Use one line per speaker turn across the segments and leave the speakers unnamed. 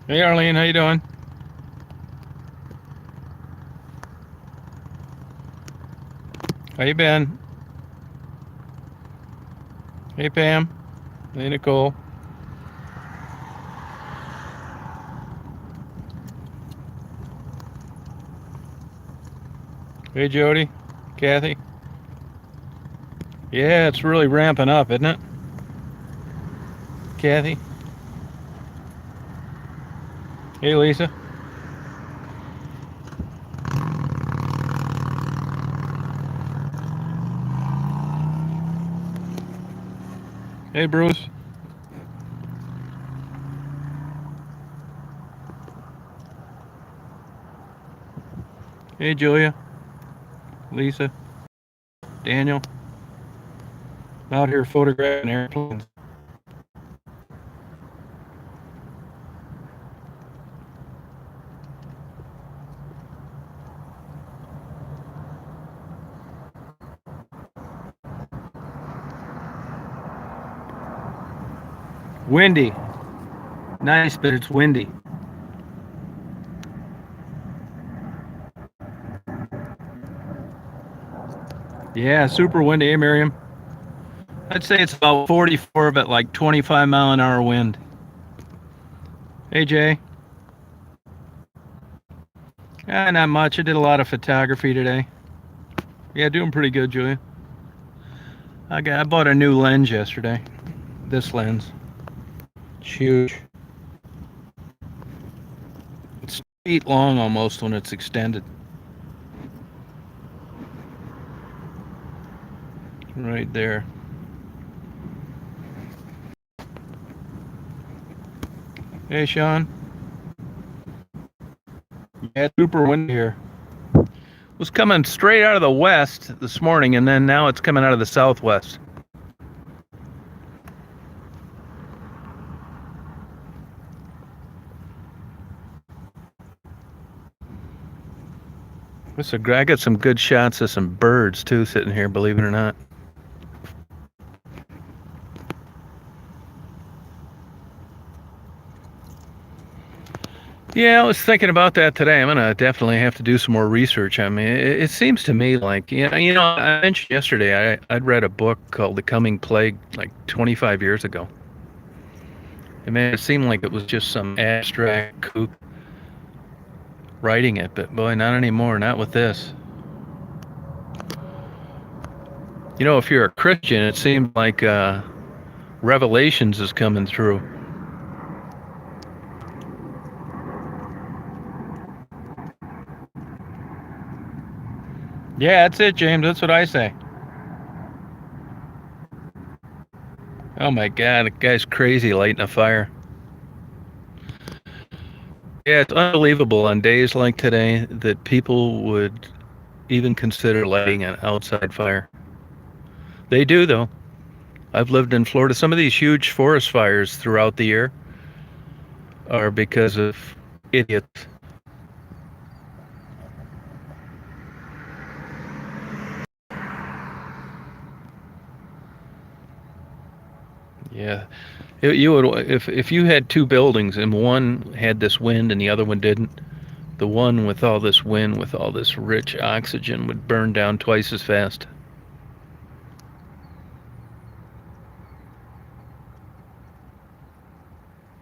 Hey Arlene, how you doing? How you been? Hey Pam. Hey Nicole. Hey Jody. Kathy. Yeah, it's really ramping up, isn't it? Kathy. Hey Lisa. Hey Bruce. Hey Julia. Lisa. Daniel. Out here photographing airplanes. Windy. Nice, but it's windy. Yeah, super windy. Hey Miriam. I'd say it's about 44, but like 25-mile-an-hour wind. Hey Jay. Not much. I did a lot of photography today. Yeah, doing pretty good, Julia. I bought a new lens yesterday. This lens. It's huge. It's 8 long almost when it's extended. Right there. Hey Sean. Yeah, super windy here. It was coming straight out of the west this morning, and then now it's coming out of the southwest. I got some good shots of some birds too sitting here, believe it or not. Yeah, I was thinking about that today. I'm gonna definitely have to do some more research. I mean, it seems to me like I mentioned yesterday I'd read a book called The Coming Plague like 25 years ago. I mean, it seemed like it was just some abstract kook writing it, but boy, not anymore. Not with this. If you're a Christian, it seems like Revelations is coming through. Yeah, that's it, James. That's what I say. Oh my God, the guy's crazy lighting a fire. Yeah, it's unbelievable on days like today that people would even consider lighting an outside fire. They do, though. I've lived in Florida. Some of these huge forest fires throughout the year are because of idiots. Yeah, you would if you had two buildings and one had this wind and the other one didn't. The one with all this wind, with all this rich oxygen, would burn down twice as fast.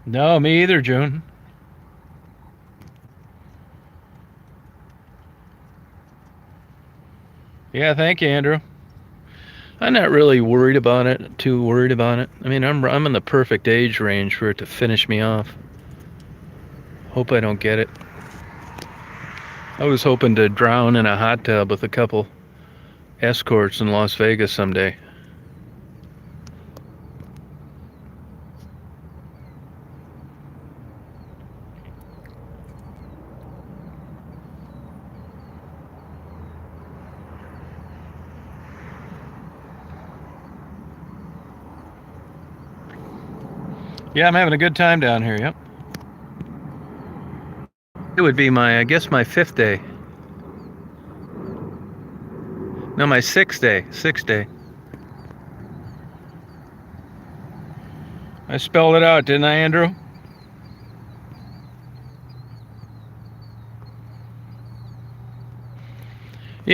No, me either, June. Yeah, thank you, Andrew. I'm not really worried about it. Too worried about it. I mean, I'm in the perfect age range for it to finish me off. Hope I don't get it. I was hoping to drown in a hot tub with a couple escorts in Las Vegas someday. Yeah, I'm having a good time down here. Yep. It would be I guess, my fifth day. No, my sixth day. Sixth day. I spelled it out, didn't I, Andrew?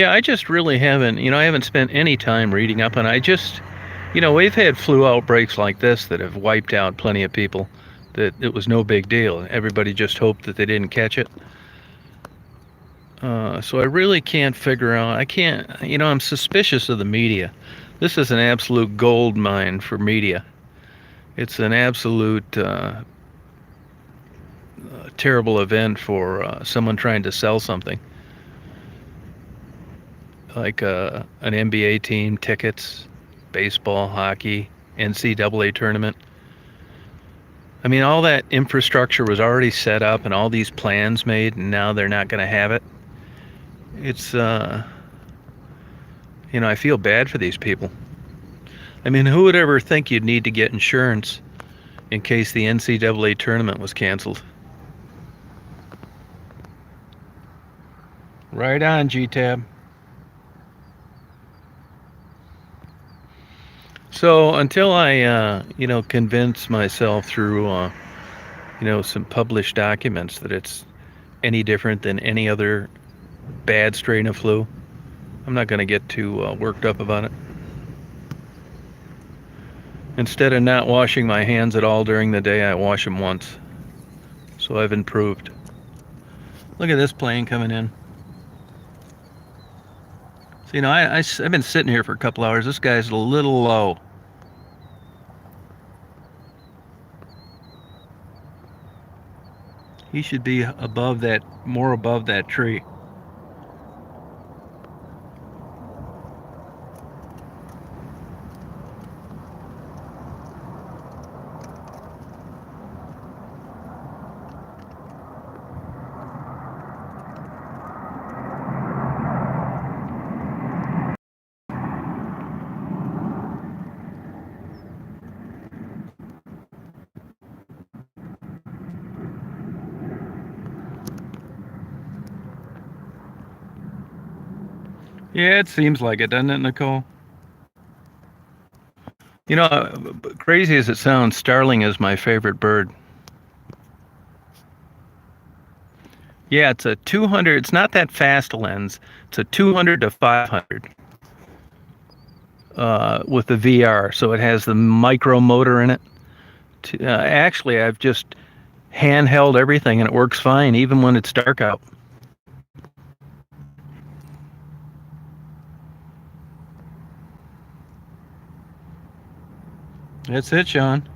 Yeah, I just really haven't, I haven't spent any time reading up on it. We've had flu outbreaks like this that have wiped out plenty of people, that it was no big deal. Everybody just hoped that they didn't catch it. So I really can't figure out, I'm suspicious of the media. This is an absolute gold mine for media. It's an absolute terrible event for someone trying to sell something. Like an NBA team, tickets, baseball, hockey, NCAA tournament. I mean, all that infrastructure was already set up and all these plans made, and now they're not going to have it. It's, I feel bad for these people. I mean, who would ever think you'd need to get insurance in case the NCAA tournament was canceled? Right on, G-Tab. So until I, convince myself through, some published documents that it's any different than any other bad strain of flu, I'm not going to get too worked up about it. Instead of not washing my hands at all during the day, I wash them once. So I've improved. Look at this plane coming in. So, I've been sitting here for a couple hours. This guy's a little low. He should be more above that tree. Yeah, it seems like it, doesn't it, Nicole? Crazy as it sounds, starling is my favorite bird. Yeah, it's a 200. It's not that fast a lens. It's a 200 to 500 with the VR, so it has the micro motor in it. Actually, I've just handheld everything, and it works fine, even when it's dark out. That's it, Sean.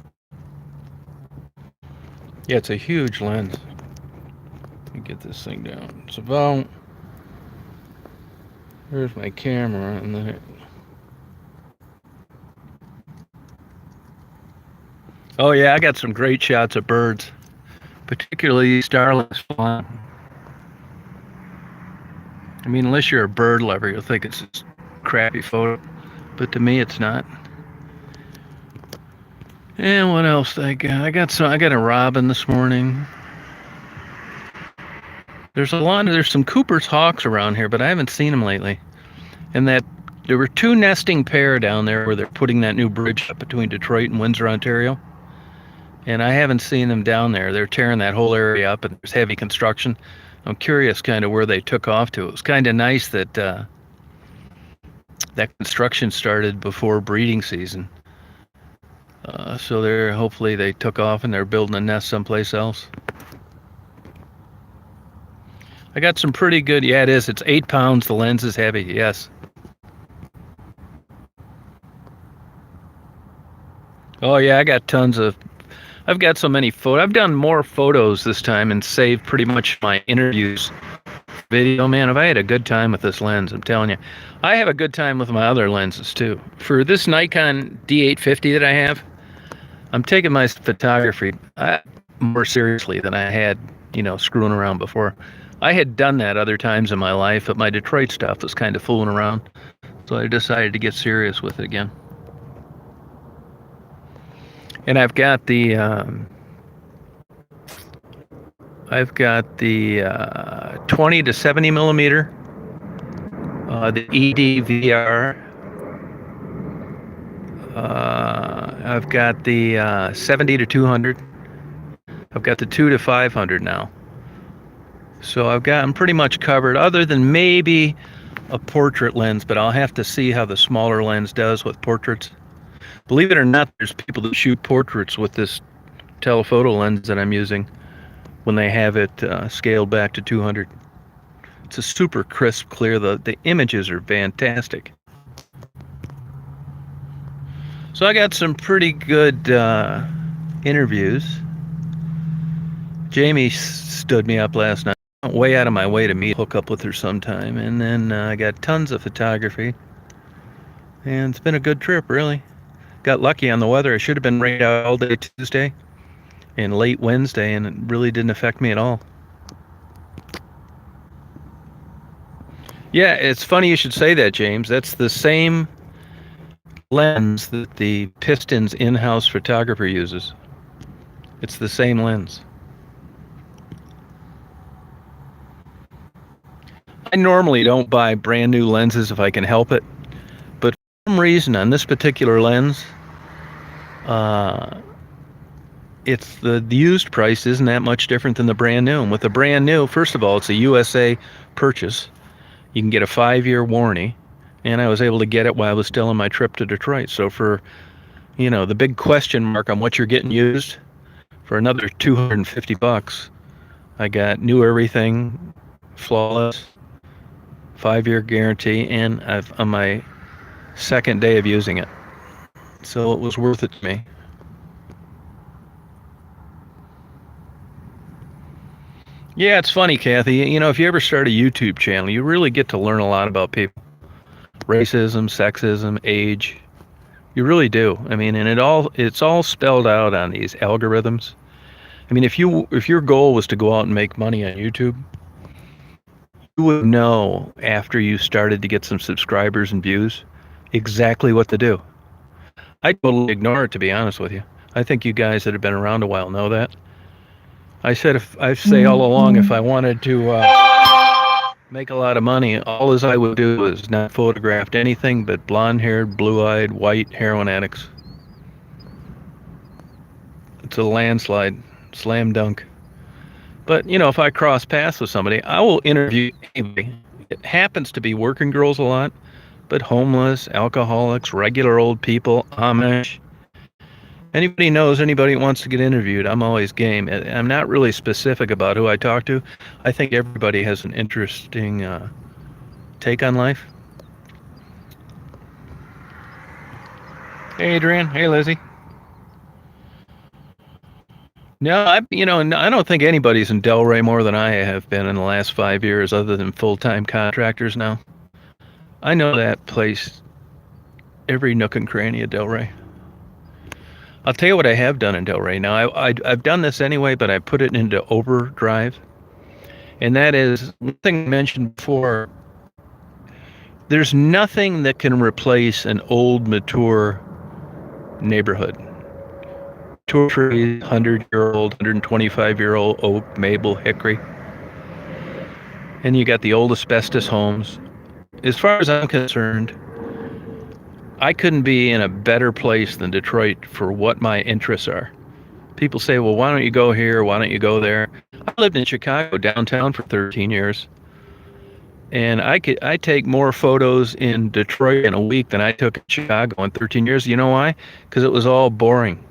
Yeah, it's a huge lens. Let me get this thing down. It's about... There's my camera, and then Oh yeah, I got some great shots of birds, particularly starlings flying. I mean, unless you're a bird lover, you'll think it's a crappy photo, but to me, it's not. And what else I got? I got a robin this morning. There's some Cooper's hawks around here, but I haven't seen them lately. And there were two nesting pair down there where they're putting that new bridge up between Detroit and Windsor, Ontario. And I haven't seen them down there. They're tearing that whole area up, and there's heavy construction. I'm curious kind of where they took off to. It was kind of nice that that construction started before breeding season. So hopefully they took off and they're building a nest someplace else. I got some pretty good, yeah, it is. It's 8 pounds. The lens is heavy, yes. Oh yeah, I've got so many photos. I've done more photos this time and saved pretty much my interviews video. Man, have I had a good time with this lens, I'm telling you. I have a good time with my other lenses too. For this Nikon D850 that I have, I'm taking my photography more seriously than I had, screwing around before. I had done that other times in my life, but my Detroit stuff was kind of fooling around. So I decided to get serious with it again. And I've got the 20 to 70 millimeter, the EDVR. I've got the 70 to 200. I've got the 2 to 500 now. So I'm pretty much covered, other than maybe a portrait lens, but I'll have to see how the smaller lens does with portraits. Believe it or not, there's people that shoot portraits with this telephoto lens that I'm using when they have it scaled back to 200. It's a super crisp, clear. The images are fantastic. So I got some pretty good interviews. Jamie stood me up last night. I went way out of my way to hook up with her sometime. And then I got tons of photography. And it's been a good trip, really. Got lucky on the weather. I should have been rained out all day Tuesday and late Wednesday, and it really didn't affect me at all. Yeah, it's funny you should say that, James. That's the same lens that the Pistons in-house photographer uses. It's the same lens. I normally don't buy brand new lenses if I can help it, but for some reason on this particular lens, it's the used price isn't that much different than the brand new. And with the brand new, first of all, it's a USA purchase. You can get a 5-year warranty, and I was able to get it while I was still on my trip to Detroit. So for, the big question mark on what you're getting used, for another $250, I got new everything, flawless, 5-year guarantee, and I've on my second day of using it. So it was worth it to me. Yeah, it's funny, Kathy. If you ever start a YouTube channel, you really get to learn a lot about people. Racism, sexism, age. You really do. I mean, and it's all spelled out on these algorithms. I mean, if your goal was to go out and make money on YouTube, you would know after you started to get some subscribers and views exactly what to do. I totally ignore it, to be honest with you. I think you guys that have been around a while know that. I say all along, if I wanted to make a lot of money, all as I would do is not photograph anything but blonde-haired, blue-eyed, white heroin addicts. It's a landslide, slam dunk. But, if I cross paths with somebody, I will interview anybody. It happens to be working girls a lot, but homeless, alcoholics, regular old people, Amish. Anybody knows anybody wants to get interviewed, I'm always game. I'm not really specific about who I talk to. I think everybody has an interesting take on life. Hey, Adrian. Hey, Lizzie. No, I don't think anybody's in Delray more than I have been in the last 5 years, other than full-time contractors now. I know that place, every nook and cranny of Delray. I'll tell you what I have done in Delray. Now, I've done this anyway, but I put it into overdrive. And that is, one thing I mentioned before, there's nothing that can replace an old, mature neighborhood. Mature trees, 100-year-old, 125-year-old oak, maple, hickory. And you got the old asbestos homes. As far as I'm concerned, I couldn't be in a better place than Detroit for what my interests are. People say, well, why don't you go here? Why don't you go there? I lived in Chicago, downtown, for 13 years. And I take more photos in Detroit in a week than I took in Chicago in 13 years. You know why? Because it was all boring.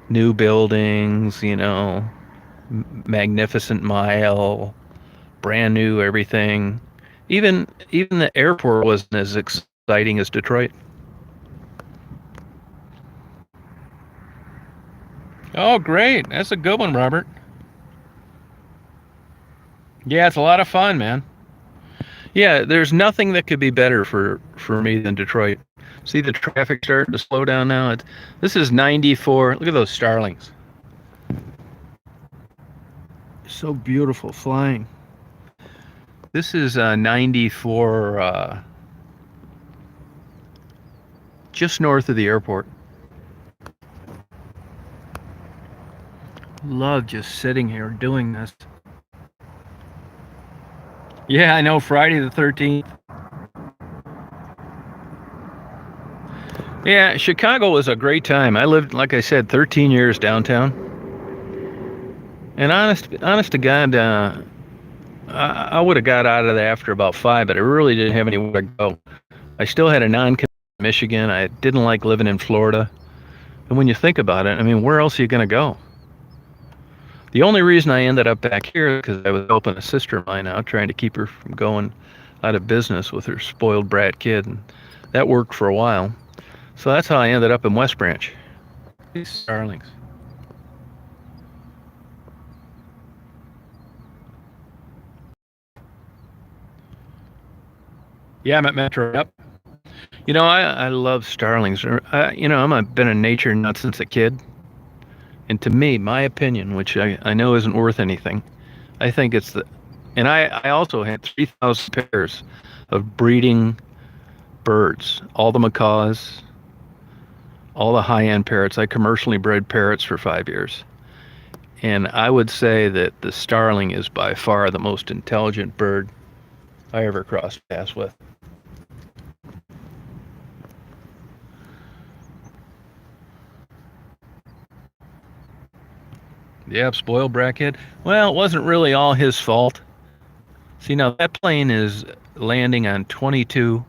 New buildings, magnificent mile, brand new everything. Even the airport wasn't as exciting as Detroit. Oh, great. That's a good one, Robert. Yeah, it's a lot of fun, man. Yeah, there's nothing that could be better for me than Detroit. See the traffic starting to slow down now? This is 94. Look at those starlings. So beautiful, flying. This is 94, just north of the airport. Love just sitting here doing this. Yeah, I know, Friday the 13th. Yeah, Chicago was a great time. I lived, like I said, 13 years downtown. And honest to God, I would have got out of there after about 5, but I really didn't have anywhere to go. I still had a non-commitment in Michigan. I didn't like living in Florida. And when you think about it, I mean, where else are you going to go? The only reason I ended up back here is because I was helping a sister of mine out, trying to keep her from going out of business with her spoiled brat kid. And that worked for a while. So that's how I ended up in West Branch. These starlings. Yeah, I'm at Metro. Yep. You know, I love starlings. I've been a nature nut since a kid. And to me, my opinion, which I know isn't worth anything, I think it's the. And I also had 3,000 pairs of breeding birds, all the macaws, all the high end parrots. I commercially bred parrots for 5 years. And I would say that the starling is by far the most intelligent bird I ever crossed paths with. Yeah, spoiled brat kid. Well, it wasn't really all his fault. See, now that plane is landing on 22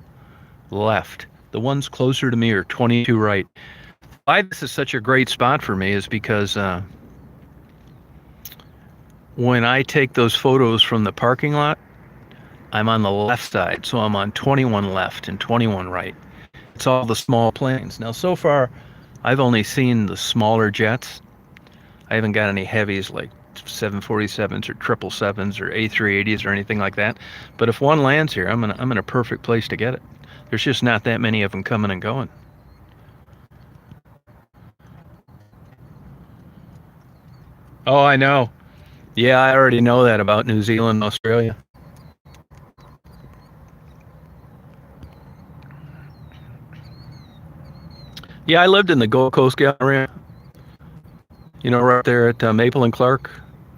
left. The ones closer to me are 22 right. Why this is such a great spot for me is because when I take those photos from the parking lot, I'm on the left side, so I'm on 21 left and 21 right. It's all the small planes. Now, so far, I've only seen the smaller jets. I haven't got any heavies like 747s or 777s or A380s or anything like that. But if one lands here, I'm in a perfect place to get it. There's just not that many of them coming and going. Oh, I know. Yeah, I already know that about New Zealand and Australia. Yeah, I lived in the Gold Coast Galleria. You know, right there at Maple and Clark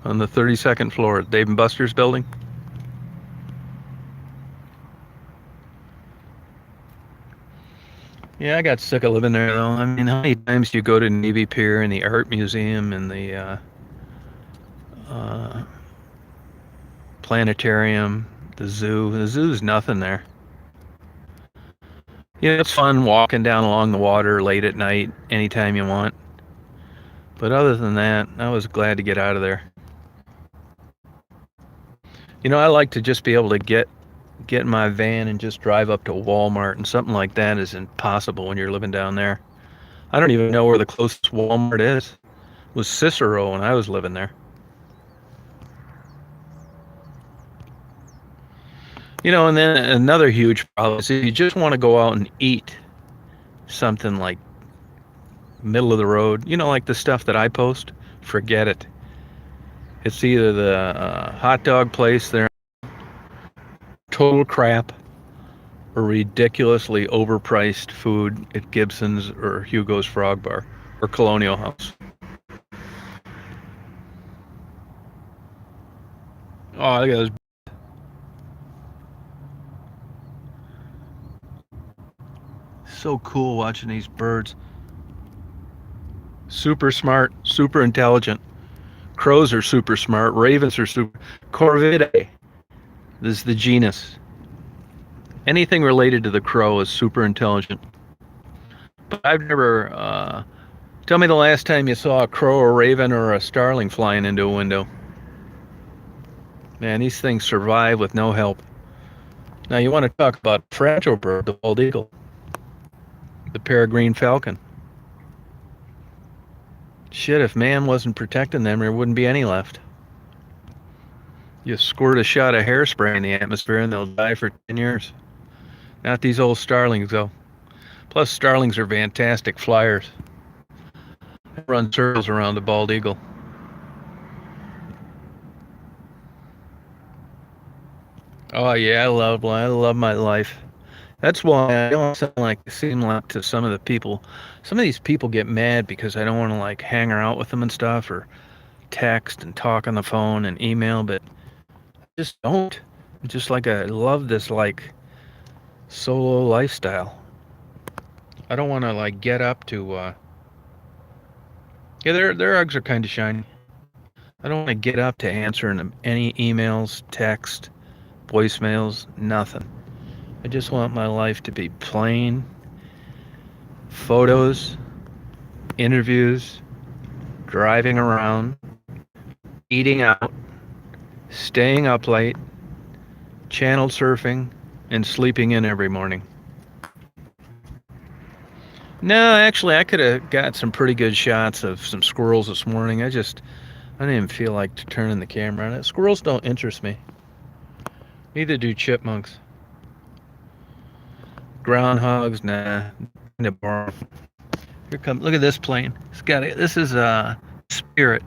on the 32nd floor, Dave and Buster's building. Yeah, I got sick of living there though. I mean, how many times do you go to Navy Pier and the Art Museum and the uh, planetarium, the zoo? The zoo's nothing there. You know, it's fun walking down along the water late at night, anytime you want. But other than that, I was glad to get out of there. You know, I like to just be able to get in my van and just drive up to Walmart, and something like that is impossible when you're living down there. I don't even know where the closest Walmart is. It was Cicero when I was living there. You know, and then another huge problem is if you just want to go out and eat something like middle of the road, you know, like the stuff that I post, forget it. It's either the hot dog place there, total crap, or ridiculously overpriced food at Gibson's or Hugo's Frog Bar or Colonial House. Oh, look at those. So cool watching these birds. Super smart, super intelligent. Crows are super smart. Ravens are super. Corvidae, this is the genus. Anything related to the crow is super intelligent. But I've never. Tell me the last time you saw a crow, a raven, or a starling flying into a window. Man, these things survive with no help. Now you want to talk about a fragile bird, the bald eagle, the peregrine falcon. Shit, if man wasn't protecting them, there wouldn't be any left. You squirt a shot of hairspray in the atmosphere and they'll die for 10 years. Not these old starlings, though. Plus, starlings are fantastic flyers. They run circles around the bald eagle. Oh yeah, I love my life. That's why I don't seem like to some of the people. Some of these people get mad because I don't want to like hang out with them and stuff, or text and talk on the phone and email, but I just don't. Just like I love this like solo lifestyle. I don't want to like get up to. Yeah, their eggs are kind of shiny. I don't want to get up to answering any emails, text, voicemails, nothing. I just want my life to be plain photos, interviews, driving around, eating out, staying up late, channel surfing, and sleeping in every morning. No, actually, I could have got some pretty good shots of some squirrels this morning. I didn't even feel like turning the camera on it. Squirrels don't interest me. Neither do chipmunks. Groundhogs, nah. Here comes. Look at this plane. This is a Spirit.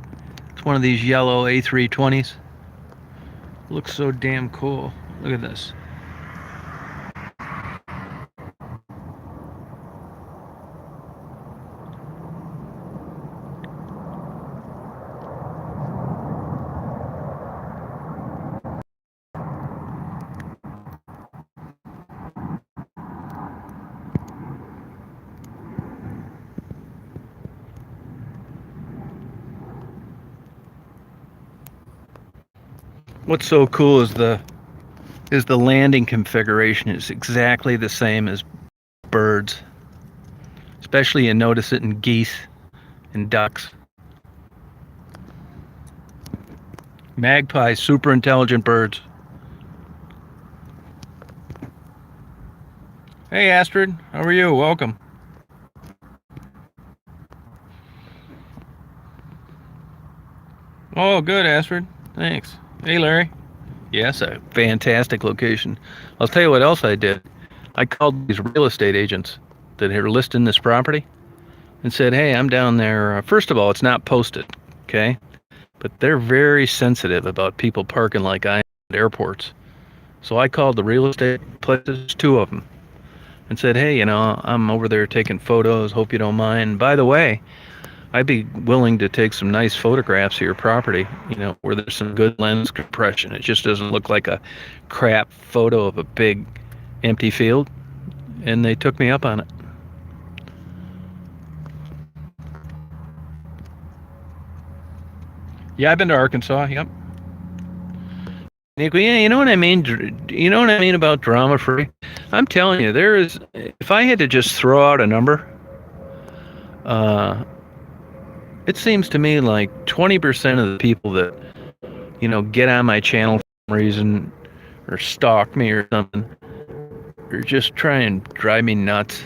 It's one of these yellow A320s. Looks so damn cool. Look at this. What's so cool is the landing configuration is exactly the same as birds. Especially you notice it in geese and ducks. Magpies, super intelligent birds. Hey Astrid, how are you? Welcome. Oh, good, Astrid. Thanks. Hey, Larry. Yes, a fantastic location. I'll tell you what else I did. I called these real estate agents that are listing this property and said, hey, I'm down there. First of all, it's not posted, okay? But they're very sensitive about people parking like I am at airports. So I called the real estate places, two of them, and said, hey, I'm over there taking photos. Hope you don't mind. By the way, I'd be willing to take some nice photographs of your property, where there's some good lens compression. It just doesn't look like a crap photo of a big empty field. And they took me up on it. Yeah, I've been to Arkansas, yep. Nick, yeah, you know what I mean? You know what I mean about drama free? I'm telling you, if I had to just throw out a number, it seems to me like 20% of the people that, get on my channel for some reason or stalk me or something, or just try and drive me nuts,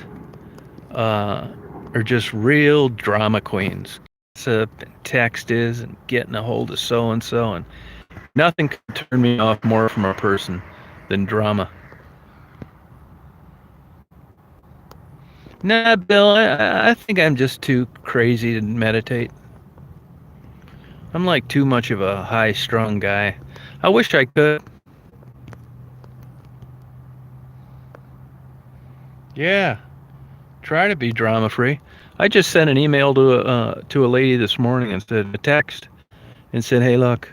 are just real drama queens. So text is and getting a hold of so-and-so, and nothing can turn me off more from a person than drama. Nah, Bill, I think I'm just too crazy to meditate. I'm like too much of a high-strung guy. I wish I could. Yeah, try to be drama-free. I just sent an email to a lady this morning and said a text and said, hey, look,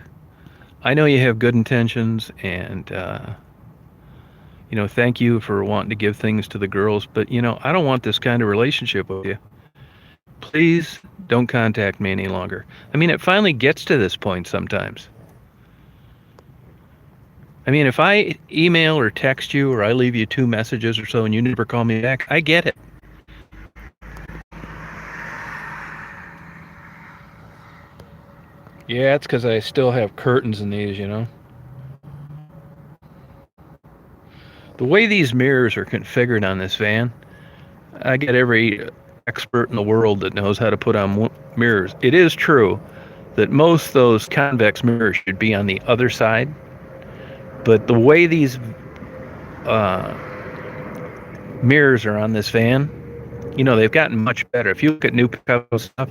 I know you have good intentions and, thank you for wanting to give things to the girls, but, I don't want this kind of relationship with you. Please don't contact me any longer. I mean, it finally gets to this point sometimes. I mean, if I email or text you or I leave you 2 messages or so and you never call me back, I get it. Yeah, it's because I still have curtains in these, The way these mirrors are configured on this van, I get every expert in the world that knows how to put on mirrors. It is true that most of those convex mirrors should be on the other side, but the way these mirrors are on this van, they've gotten much better. If you look at new pickup stuff,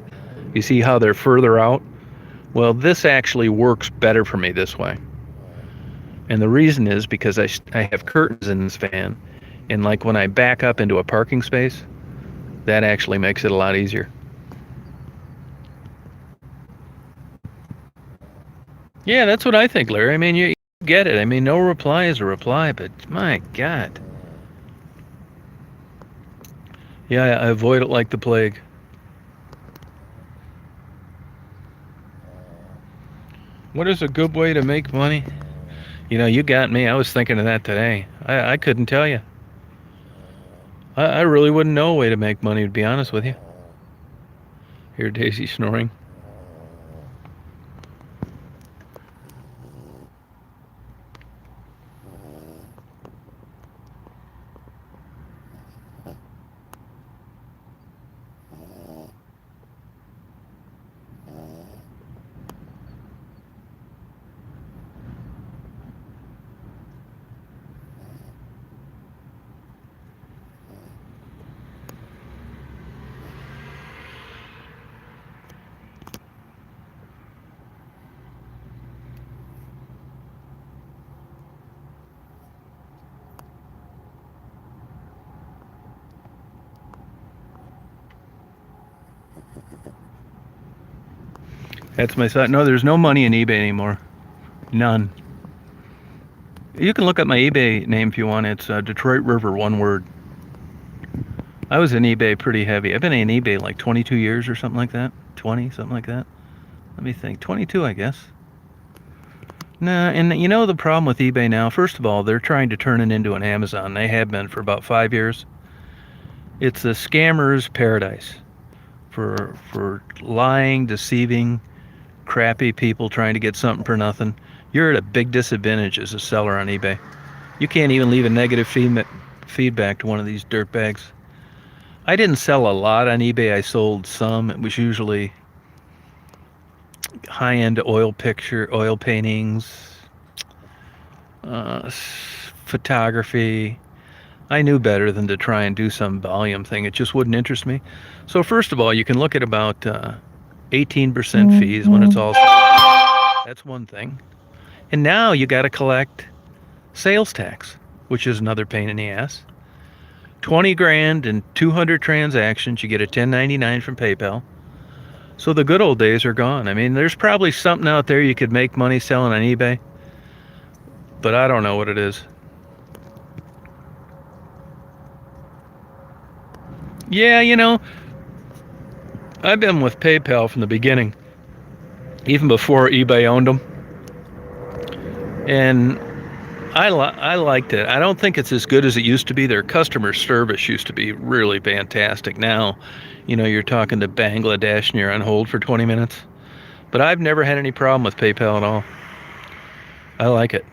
you see how they're further out. Well, this actually works better for me this way. And the reason is because I have curtains in this van, and like when I back up into a parking space, that actually makes it a lot easier. Yeah, that's what I think, Larry. I mean, you get it. I mean, no reply is a reply, but my God. Yeah, I avoid it like the plague. What is a good way to make money? You know, you got me. I was thinking of that today. I couldn't tell you. I really wouldn't know a way to make money, to be honest with you. Hear Daisy snoring. That's my son. No, there's no money in eBay anymore. None. You can look up my eBay name if you want. It's Detroit River, one word. I was in eBay pretty heavy. I've been in eBay like 22 years or something like that. 20, something like that. Let me think. 22, I guess. Nah, and you know the problem with eBay now? First of all, they're trying to turn it into an Amazon. They have been for about 5 years. It's a scammer's paradise for lying, deceiving, crappy people trying to get something for nothing. You're at a big disadvantage as a seller on eBay. You can't even leave a negative feedback to one of these dirtbags. I didn't sell a lot on eBay. I sold some. It was usually high-end oil paintings, photography. I knew better than to try and do some volume thing. It just wouldn't interest me. So first of all, you can look at about 18% fees when it's all sold. That's one thing. And now you got to collect sales tax, which is another pain in the ass. 20 grand and 200 transactions, you get a 1099 from PayPal. So the good old days are gone. I mean, there's probably something out there you could make money selling on eBay, but I don't know what it is. Yeah, you know, I've been with PayPal from the beginning, even before eBay owned them. And I liked it. I don't think it's as good as it used to be. Their customer service used to be really fantastic. Now, you know, you're talking to Bangladesh and you're on hold for 20 minutes. But I've never had any problem with PayPal at all. I like it.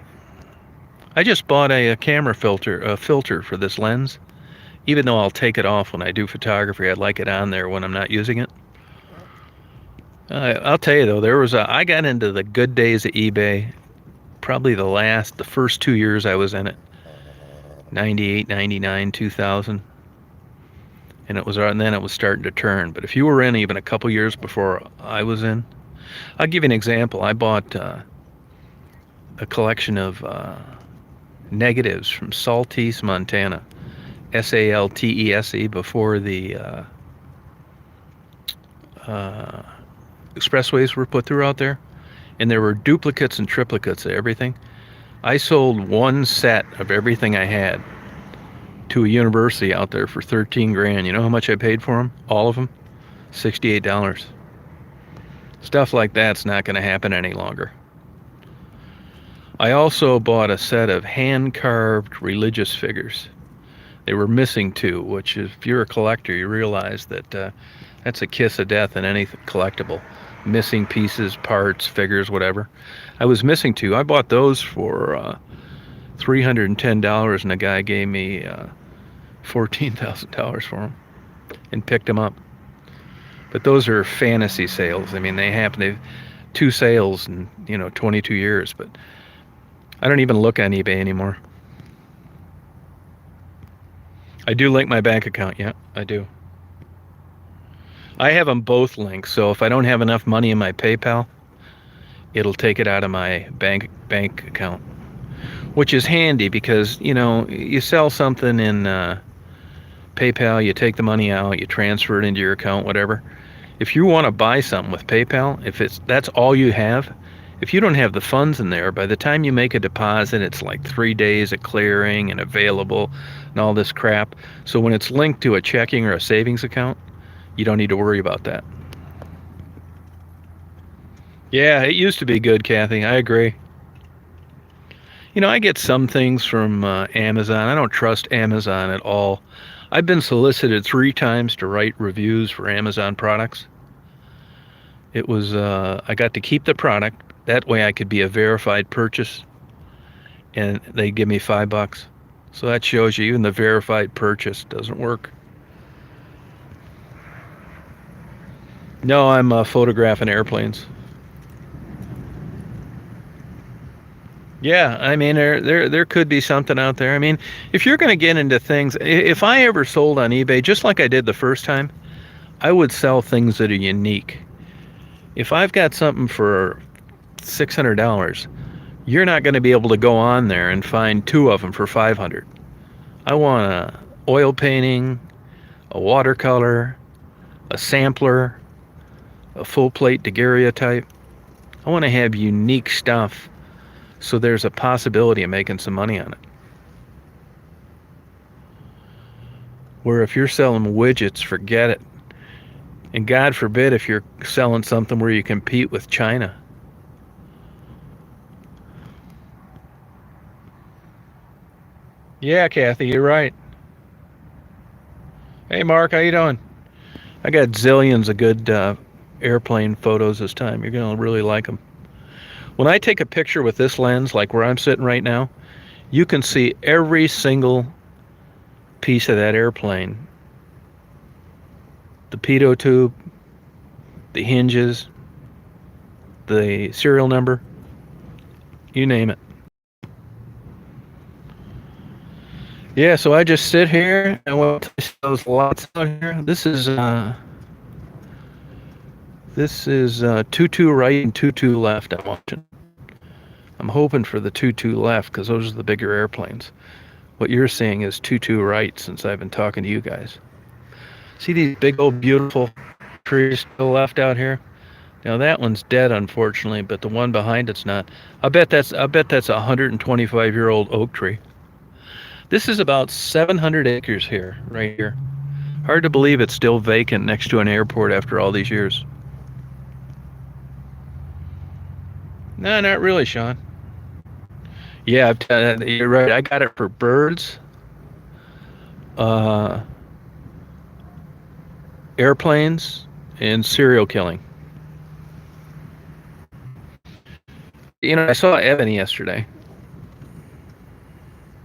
I just bought a camera filter for this lens. Even though I'll take it off when I do photography, I like it on there when I'm not using it. I'll tell you though, I got into the good days of eBay. Probably the first 2 years I was in it, 98, 99, 2000, and then it was starting to turn. But if you were in even a couple years before I was in, I'll give you an example. I bought a collection of negatives from Saltese, Montana, Saltese, before the expressways were put through out there. And there were duplicates and triplicates of everything. I sold one set of everything I had to a university out there for 13 grand. You know how much I paid for them? All of them? $68. Stuff like that's not going to happen any longer. I also bought a set of hand-carved religious figures. They were missing two, which if you're a collector, you realize that that's a kiss of death in any collectible. Missing pieces, parts, figures, whatever. I was missing two. I bought those for $310, and a guy gave me $14,000 for them and picked them up. But those are fantasy sales. I mean, they've 2 sales in 22 years. But I don't even look on eBay anymore. I do link my bank account. Yeah, I do. I have them both linked, so if I don't have enough money in my PayPal, it'll take it out of my bank account, which is handy because, you sell something in PayPal, you take the money out, you transfer it into your account, whatever. If you want to buy something with PayPal, that's all you have, if you don't have the funds in there, by the time you make a deposit, it's like 3 days of clearing and available and all this crap. So when it's linked to a checking or a savings account, you don't need to worry about that. Yeah, it used to be good, Kathy. I agree. You know, I get some things from Amazon. I don't trust Amazon at all. I've been solicited 3 times to write reviews for Amazon products. It was, I got to keep the product. That way I could be a verified purchase and they give me $5. So that shows you even the verified purchase doesn't work. No, I'm photographing airplanes. Yeah, I mean there could be something out there. I mean, if you're going to get into things, if I ever sold on eBay, just like I did the first time, I would sell things that are unique. If I've got something for $600, you're not going to be able to go on there and find 2 of them for 500. I want a oil painting, a watercolor, a sampler, a full plate daguerreotype. I want to have unique stuff so there's a possibility of making some money on it. Where if you're selling widgets, forget it. And God forbid if you're selling something where you compete with China. Yeah, Kathy, you're right. Hey, Mark, how you doing? I got zillions of good airplane photos this time. You're gonna really like them. When I take a picture with this lens, like where I'm sitting right now, you can see every single piece of that airplane. The pitot tube, the hinges, the serial number, you name it. Yeah, so I just sit here and what those lots out here. This is 2-2 right and 2-2 left. I'm watching. I'm hoping for the 2-2 left because those are the bigger airplanes. What you're seeing is 2-2 right since I've been talking to you guys. See these big old beautiful trees to the left out here? Now that one's dead unfortunately, but the one behind it's not. I bet that's a 125-year-old oak tree. This is about 700 acres here, right here. Hard to believe it's still vacant next to an airport after all these years. No, not really, Sean. Yeah, you're right. I got it for birds, uh, airplanes, and serial killing. You know, I saw Evan yesterday.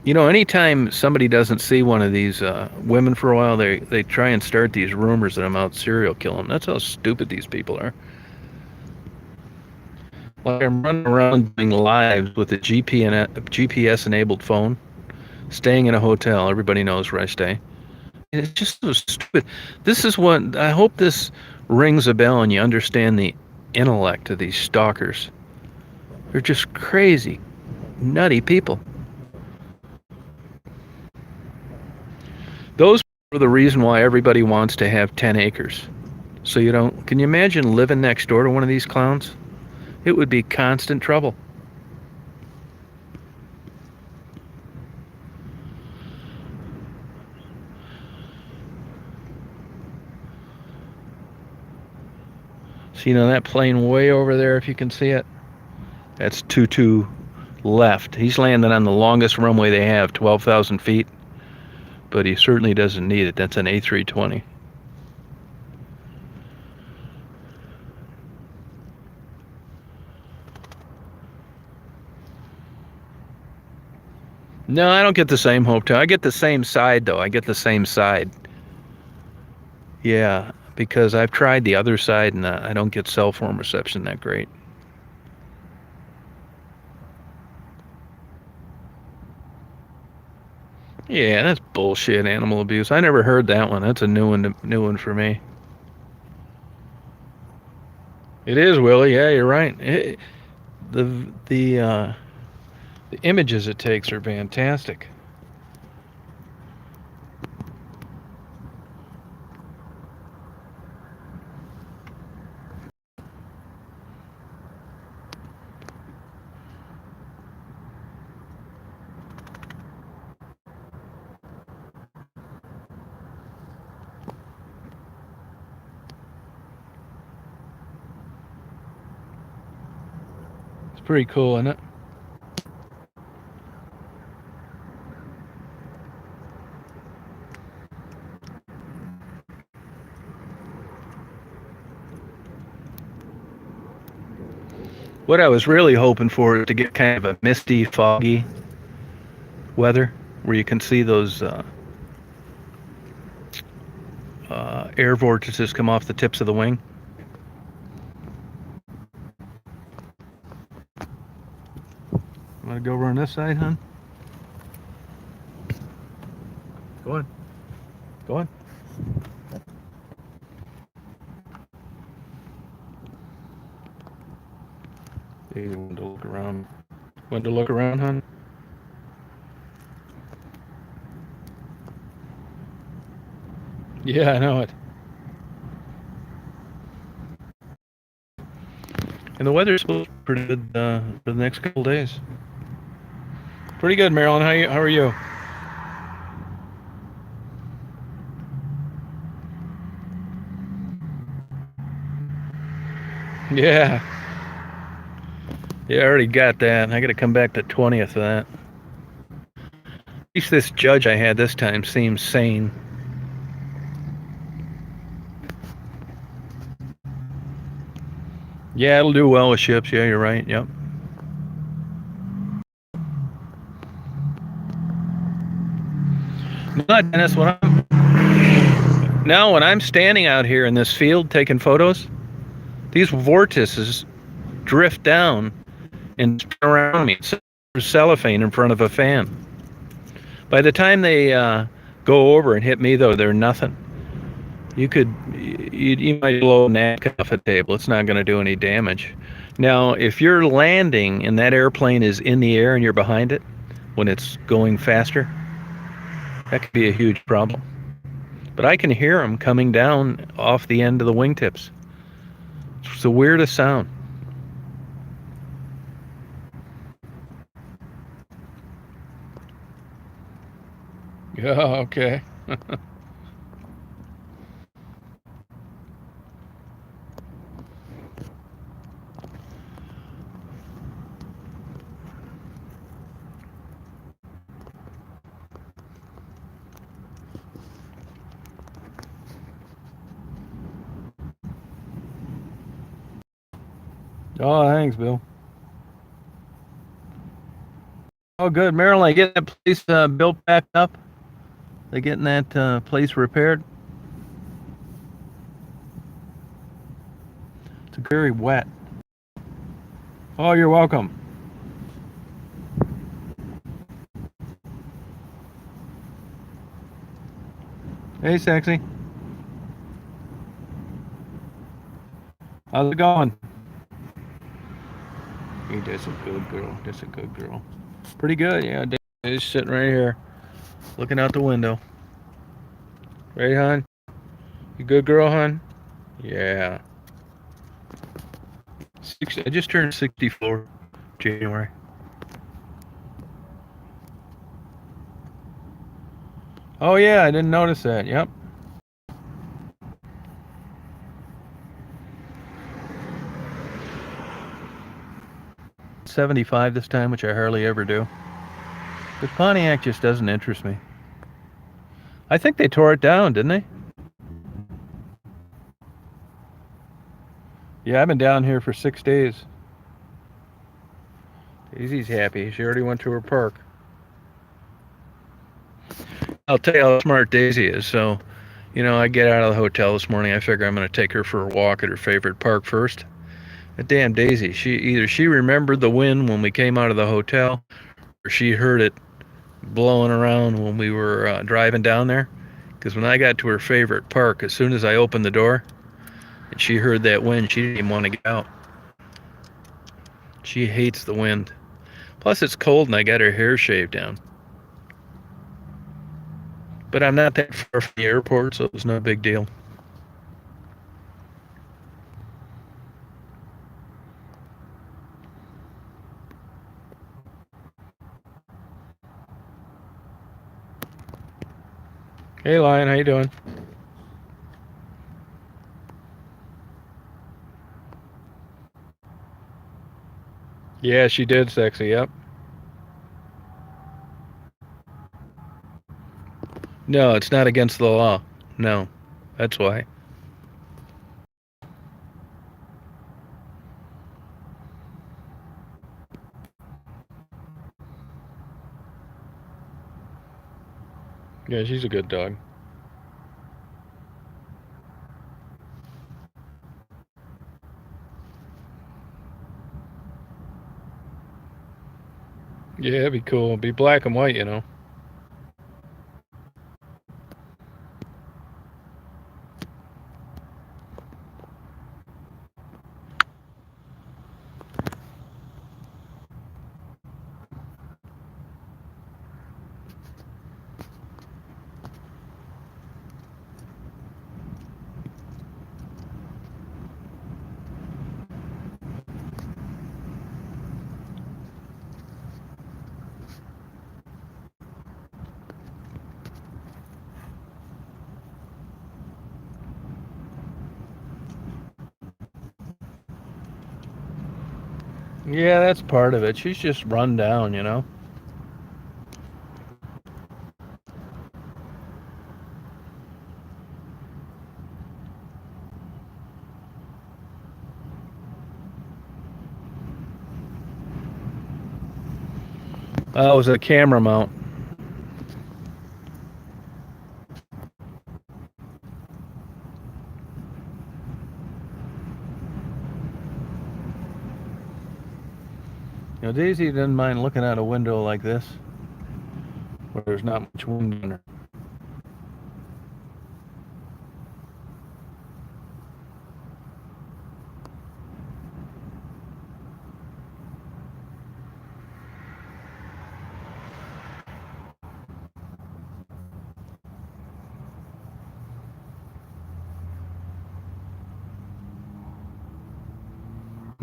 You know, anytime somebody doesn't see one of these women for a while, they try and start these rumors that I'm out serial killing. That's how stupid these people are. Like I'm running around doing lives with a GPS enabled phone, staying in a hotel. Everybody knows where I stay. It's just so stupid. This is what I hope this rings a bell and you understand the intellect of these stalkers. They're just crazy, nutty people. Those are the reason why everybody wants to have 10 acres. So you don't. Can you imagine living next door to one of these clowns? It would be constant trouble. So you know that plane way over there, if you can see it, that's 2-2 left. He's landing on the longest runway they have, 12,000 feet, but he certainly doesn't need it. That's an A320. No, I don't get the same hotel. I get the same side though. I get the same side. Yeah, because I've tried the other side and I don't get cell phone reception that great. Yeah, that's bullshit. Animal abuse. I never heard that one. That's a new one for me. It is Willie. Yeah, you're right. The the uh, the images it takes are fantastic. pretty cool, isn't it? What I was really hoping for is to get kind of a misty, foggy weather where you can see those air vortices come off the tips of the wing. Want to go over on this side, hon? Go on. Go on. You want to look around. Want to look around, hon? Yeah, I know it. And the weather's supposed to be pretty good for the next couple days. Pretty good, Marilyn. How are you? Yeah. Yeah, I already got that. I got to come back the 20th of that. At least this judge I had this time seems sane. Yeah, it'll do well with ships. Yeah, you're right. Yep. Not Dennis. When I'm standing out here in this field taking photos, these vortices drift down and spin around me. It's cellophane in front of a fan. By the time they go over and hit me, though, they're nothing. You might blow a napkin off a table. It's not going to do any damage. Now, if you're landing and that airplane is in the air and you're behind it when it's going faster, that could be a huge problem. But I can hear them coming down off the end of the wingtips. It's the weirdest sound. Yeah, okay. Oh, thanks, Bill. Oh, good. Marilyn, getting that place built back up? They getting that place repaired? It's very wet. Oh, you're welcome. Hey, sexy. How's it going? That's a good girl. That's a good girl. Pretty good, yeah. Dave's sitting right here, looking out the window. Right, hon? You good girl, hon? Yeah. I just turned 64 January. Oh yeah, I didn't notice that. Yep. $75 this time, which I hardly ever do. But Pontiac just doesn't interest me. I think they tore it down, didn't they? Yeah, I've been down here for 6 days. Daisy's happy. She already went to her park. I'll tell you how smart Daisy is. So, I get out of the hotel this morning. I figure I'm going to take her for a walk at her favorite park first. But damn Daisy, she remembered the wind when we came out of the hotel, or she heard it blowing around when we were driving down there. Because when I got to her favorite park, as soon as I opened the door and she heard that wind, she didn't even want to get out. She hates the wind. Plus it's cold and I got her hair shaved down. But I'm not that far from the airport, so it was no big deal. Hey Lion, how you doing? Yeah, she did, sexy. Yep. No, it's not against the law. No, that's why. Yeah, she's a good dog. Yeah, it'd be cool. It'd be black and white, you know. Yeah, that's part of it. She's just run down, you know. It was a camera mount. You know, Daisy doesn't mind looking out a window like this, where there's not much wind in her.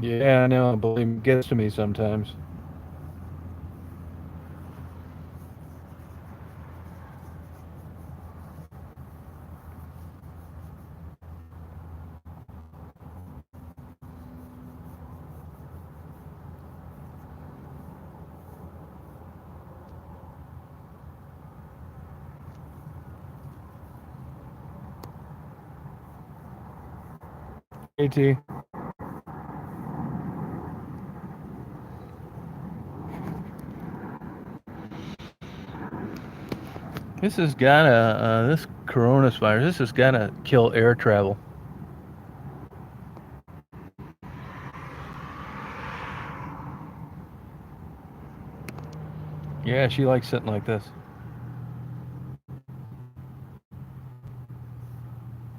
Yeah, I know. Believe me, it gets to me sometimes. AT. This has gotta, this coronavirus, this has gotta kill air travel. Yeah, she likes sitting like this.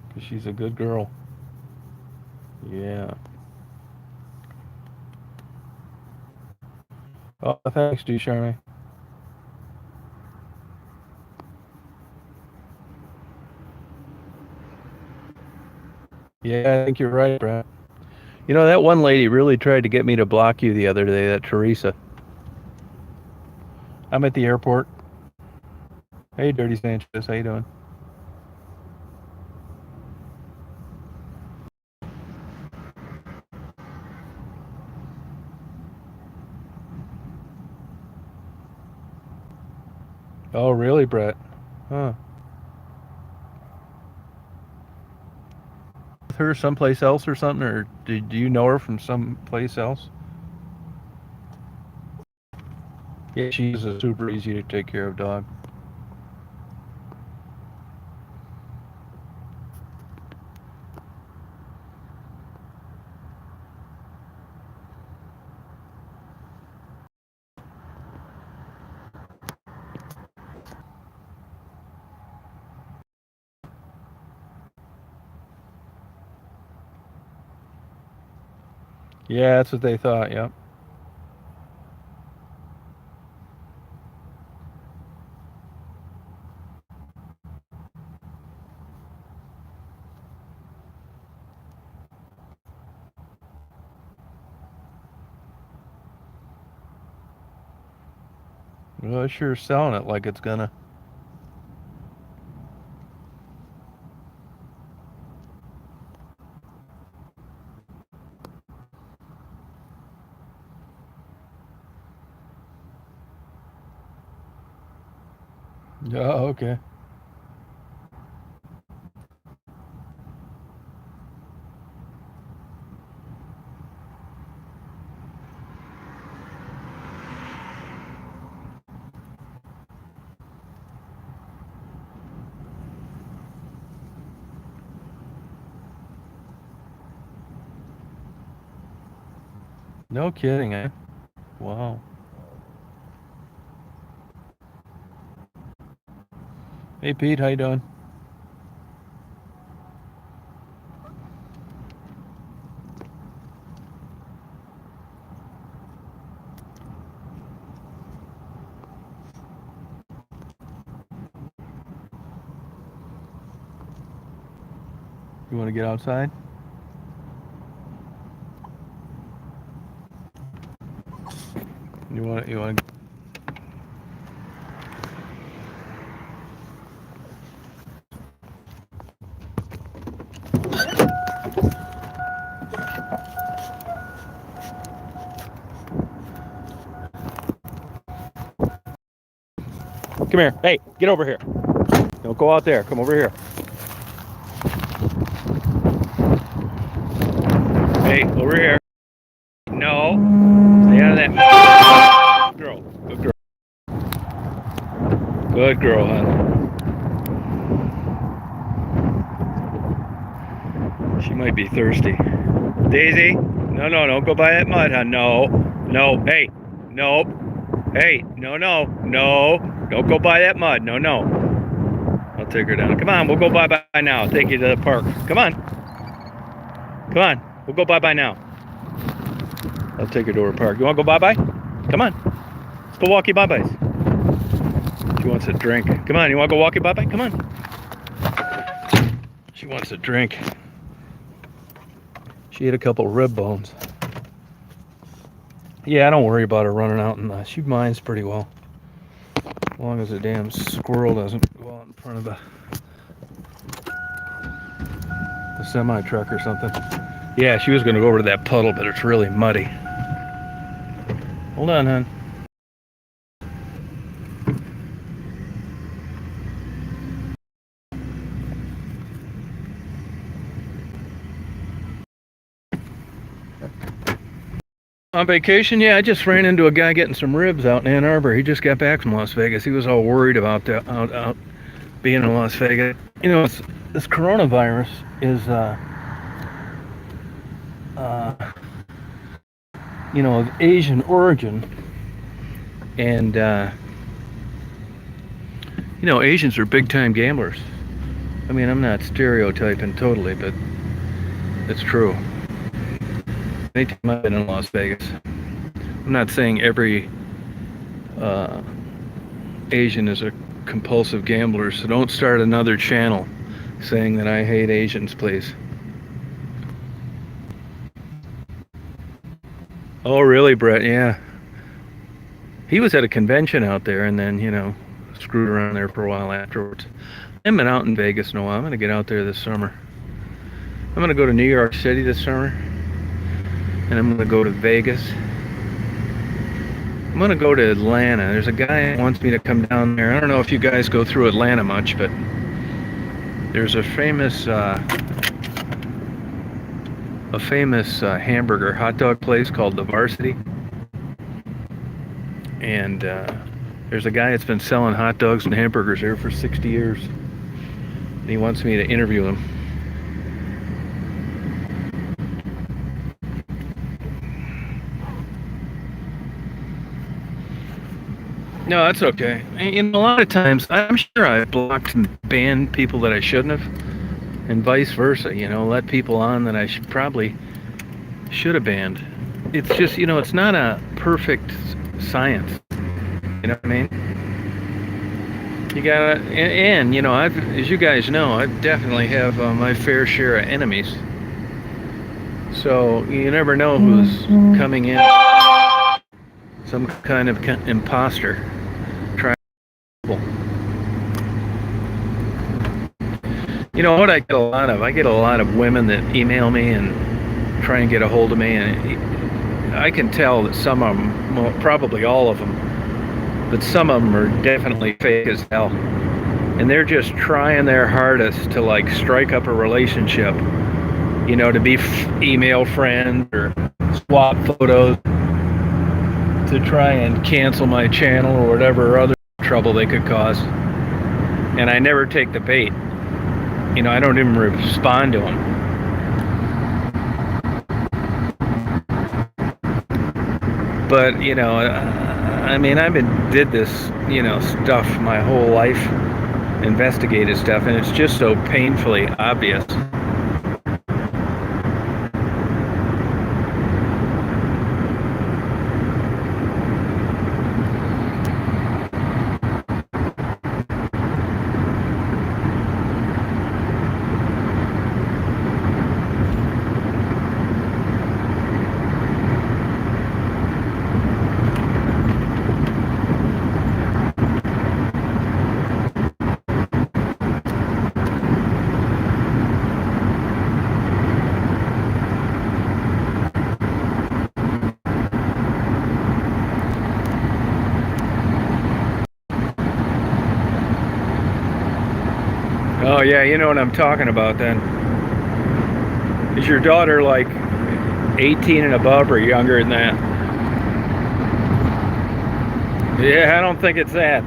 Because she's a good girl. Yeah. Oh, thanks, D. Charmy. Yeah, I think you're right, Brad. You know, that one lady really tried to get me to block you the other day, that Teresa. I'm at the airport. Hey, Dirty Sanchez, how you doing? Oh, really, Brett? Huh. With her someplace else or something, or do you know her from someplace else? Yeah, she's a super easy to take care of dog. Yeah, that's what they thought. Yep. Well, it's sure selling it like it's gonna. Oh, okay. No kidding, eh? Wow. Hey Pete, how you doing? You want to get outside? You want to Come here. Hey, get over here. Don't go out there. Come over here. Hey, over here. No. Stay out of that. Good girl. Good girl. Good girl, hon. She might be thirsty. Daisy? No, don't go by that mud, hon. No. No. Hey. No. Hey. No. Don't go by that mud. No. I'll take her down. Come on, we'll go bye-bye now. I'll take you to the park. Come on. We'll go bye-bye now. I'll take her to her park. You want to go bye-bye? Come on. Let's go walkie bye-byes. She wants a drink. Come on, you want to go walkie bye-bye? Come on. She wants a drink. She ate a couple rib bones. Yeah, I don't worry about her running out, and she minds pretty well. As long as the damn squirrel doesn't go out in front of the semi-truck or something. Yeah, she was going to go over to that puddle, but it's really muddy. Hold on, hon. On vacation, yeah, I just ran into a guy getting some ribs out in Ann Arbor. He just got back from Las Vegas. He was all worried about out being in Las Vegas. You know, this coronavirus is, you know, of Asian origin. And, you know, Asians are big-time gamblers. I mean, I'm not stereotyping totally, but it's true. Anytime I've been in Las Vegas, I'm not saying every Asian is a compulsive gambler, so don't start another channel saying that I hate Asians, please. Oh, really, Brett? Yeah. He was at a convention out there and then, you know, screwed around there for a while afterwards. I haven't been out in Vegas in a while. I'm going to get out there this summer. I'm going to go to New York City this summer. And I'm going to go to Vegas. I'm going to go to Atlanta. There's a guy that wants me to come down there. I don't know if you guys go through Atlanta much, but there's a famous hamburger hot dog place called the Varsity. And there's a guy that's been selling hot dogs and hamburgers there for 60 years. And he wants me to interview him. No, that's okay. You know, a lot of times, I'm sure I've blocked and banned people that I shouldn't have, and vice versa. You know, let people on that I probably should have banned. It's just, you know, it's not a perfect science. You know what I mean? You gotta, and you know, as you guys know, I definitely have my fair share of enemies. So you never know who's coming in. Some kind of imposter. You know what I get a lot of? I get a lot of women that email me and try and get a hold of me, and I can tell that some of them, well, probably all of them, but some of them are definitely fake as hell. and they're just trying their hardest to like strike up a relationship, you know, to be email friends or swap photos, to try and cancel my channel or whatever other trouble they could cause. And I never take the bait. You know, I don't even respond to them. But, you know, I mean, did this, you know, stuff my whole life, investigated stuff, and it's just so painfully obvious. Oh yeah, you know what I'm talking about then. Is your daughter like 18 and above or younger than that? Yeah, I don't think it's that.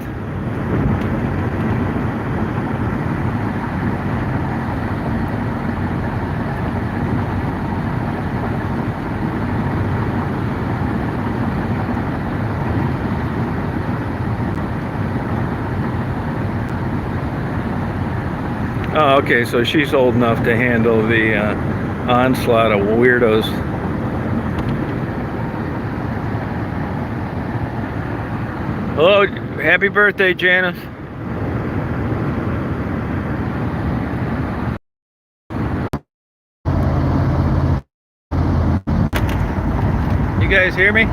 Oh, okay, so she's old enough to handle the onslaught of weirdos. Hello, happy birthday, Janice. You guys hear me?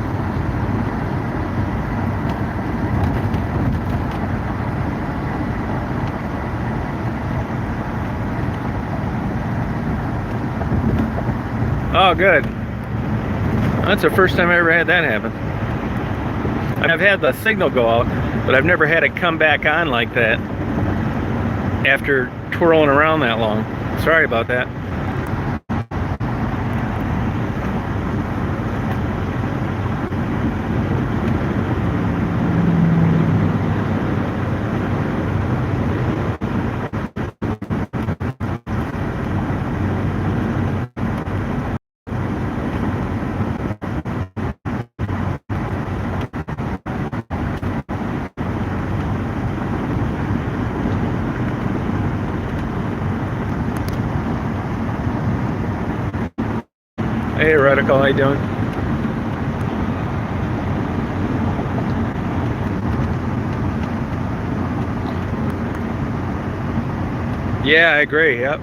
Oh, good. That's the first time I ever had that happen. I've had the signal go out, but I've never had it come back on like that after twirling around that long. Sorry about that. Hey, Radical, how you doing? Yeah, I agree, yep.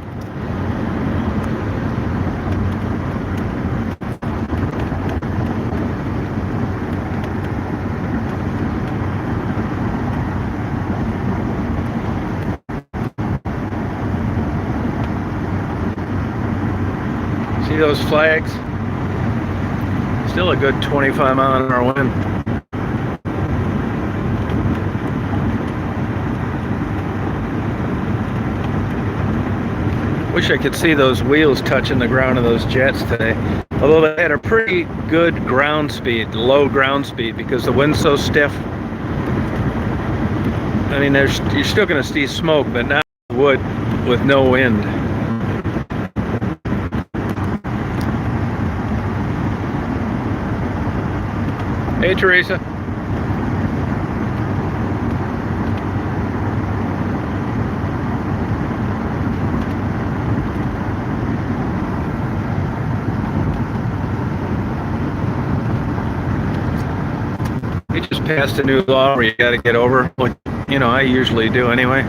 See those flags? Still a good 25 mile an hour wind. Wish I could see those wheels touching the ground of those jets today. Although they had a pretty good ground speed, low ground speed, because the wind's so stiff. I mean, you're still going to see smoke, but not wood with no wind. Hey, Teresa. We just passed a new law where you got to get over, you know, I usually do anyway.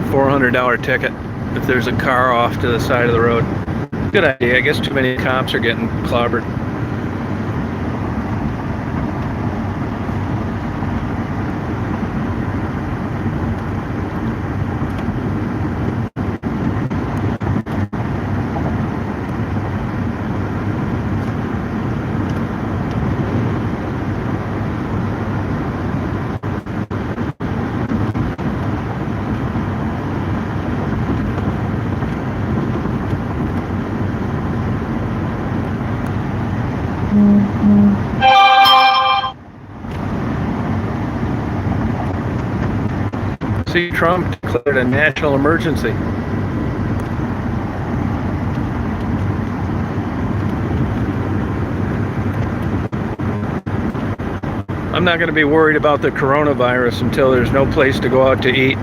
$400 ticket if there's a car off to the side of the road. Good idea. I guess too many cops are getting clobbered. See, Trump declared a national emergency. I'm not going to be worried about the coronavirus until there's no place to go out to eat.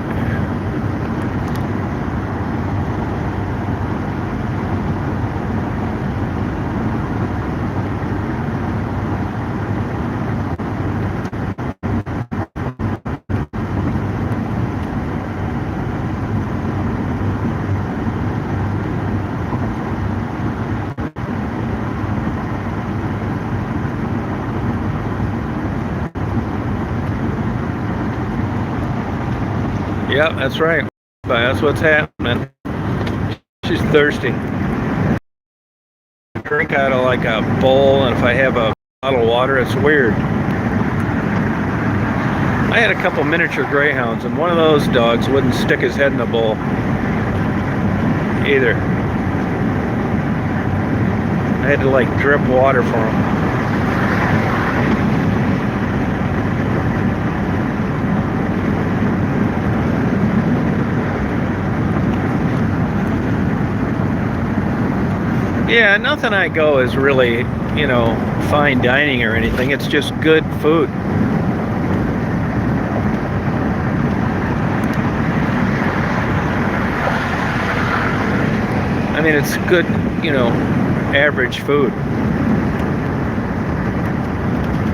Yep, that's right. That's what's happening. She's thirsty. Drink out of like a bowl, and if I have a bottle of water, it's weird. I had a couple miniature greyhounds, and one of those dogs wouldn't stick his head in a bowl either. I had to like drip water for him. Yeah, nothing I go is really, you know, fine dining or anything. It's just good food. I mean, it's good, you know, average food.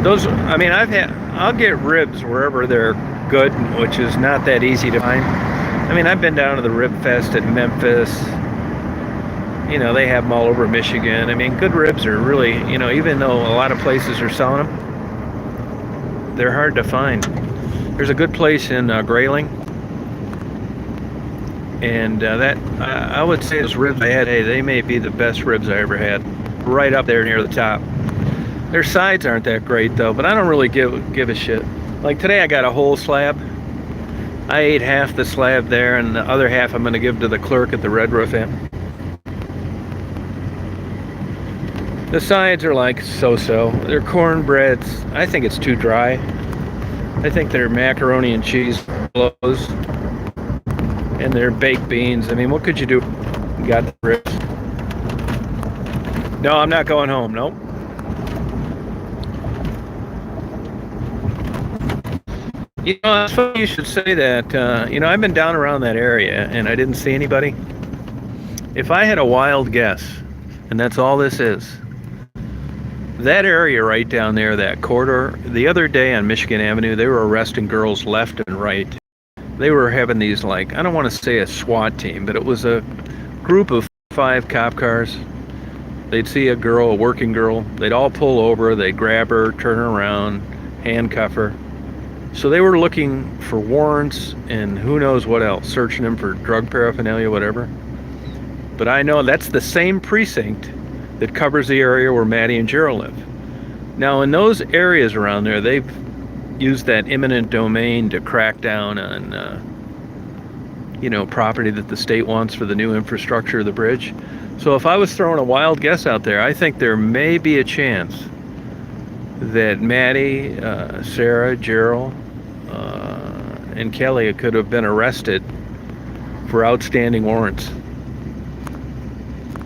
Those, I mean, I'll get ribs wherever they're good, which is not that easy to find. I mean, I've been down to the Rib Fest at Memphis. You know, they have them all over Michigan. I mean, good ribs are really, you know, even though a lot of places are selling them, they're hard to find. There's a good place in Grayling, and I would say those ribs I had, hey, they may be the best ribs I ever had. Right up there near the top. Their sides aren't that great though, but I don't really give a shit. Like today I got a whole slab. I ate half the slab there, and the other half I'm going to give to the clerk at the Red Roof Inn. The sides are like so-so. They're cornbreads. I think it's too dry. I think they're macaroni and cheese blows. And they're baked beans. I mean, what could you do? You got the ribs. No, I'm not going home. Nope. You know, it's funny you should say that. You know, I've been down around that area and I didn't see anybody. If I had a wild guess, and that's all this is, that area right down there, that corridor, the other day on Michigan Avenue, they were arresting girls left and right. They were having these, like, I don't want to say a SWAT team, but it was a group of 5 cop cars. They'd see a girl, a working girl, they'd all pull over, they'd grab her, turn her around, handcuff her. So they were looking for warrants and who knows what else, searching them for drug paraphernalia, whatever. But I know that's the same precinct that covers the area where Maddie and Gerald live. Now in those areas around there, they've used that eminent domain to crack down on, you know, property that the state wants for the new infrastructure of the bridge. So if I was throwing a wild guess out there, I think there may be a chance that Maddie, Sarah, Gerald, and Kelly could have been arrested for outstanding warrants.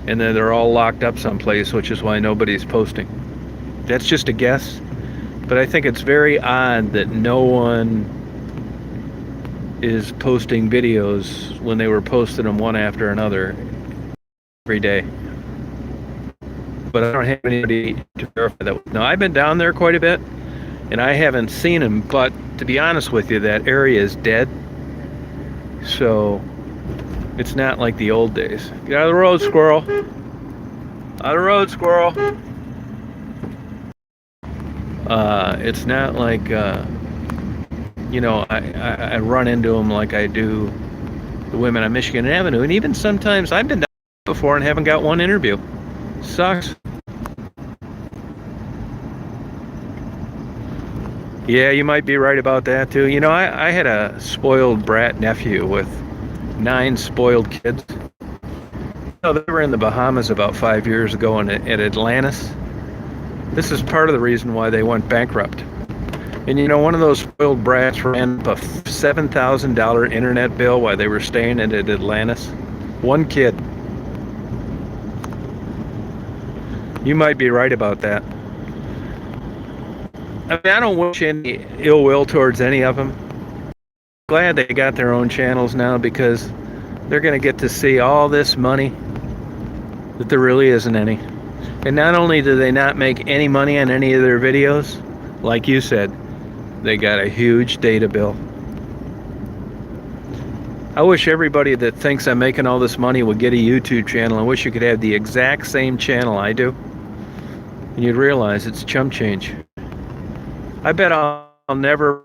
And then they're all locked up someplace, which is why nobody's posting. That's just a guess, but I think it's very odd that no one is posting videos when they were posting them one after another every day. But I don't have anybody to verify that. Now, I've been down there quite a bit, and I haven't seen them, but to be honest with you, that area is dead. So it's not like the old days. Get out of the road, squirrel. Out of the road, squirrel. It's not like, you know, I run into them like I do the women on Michigan Avenue. And even sometimes I've been down before and haven't got one interview. Sucks. Yeah, you might be right about that too. You know, I had a spoiled brat nephew with 9 spoiled kids. No, they were in the Bahamas about 5 years ago at Atlantis. This is part of the reason why they went bankrupt. And you know, one of those spoiled brats ran up a $7,000 internet bill while they were staying at Atlantis. One kid. You might be right about that. I mean, I don't wish any ill will towards any of them. Glad they got their own channels now, because they're going to get to see all this money that there really isn't any. And not only do they not make any money on any of their videos, like you said, they got a huge data bill. I wish everybody that thinks I'm making all this money would get a YouTube channel. I wish you could have the exact same channel I do, and you'd realize it's chump change. I bet I'll never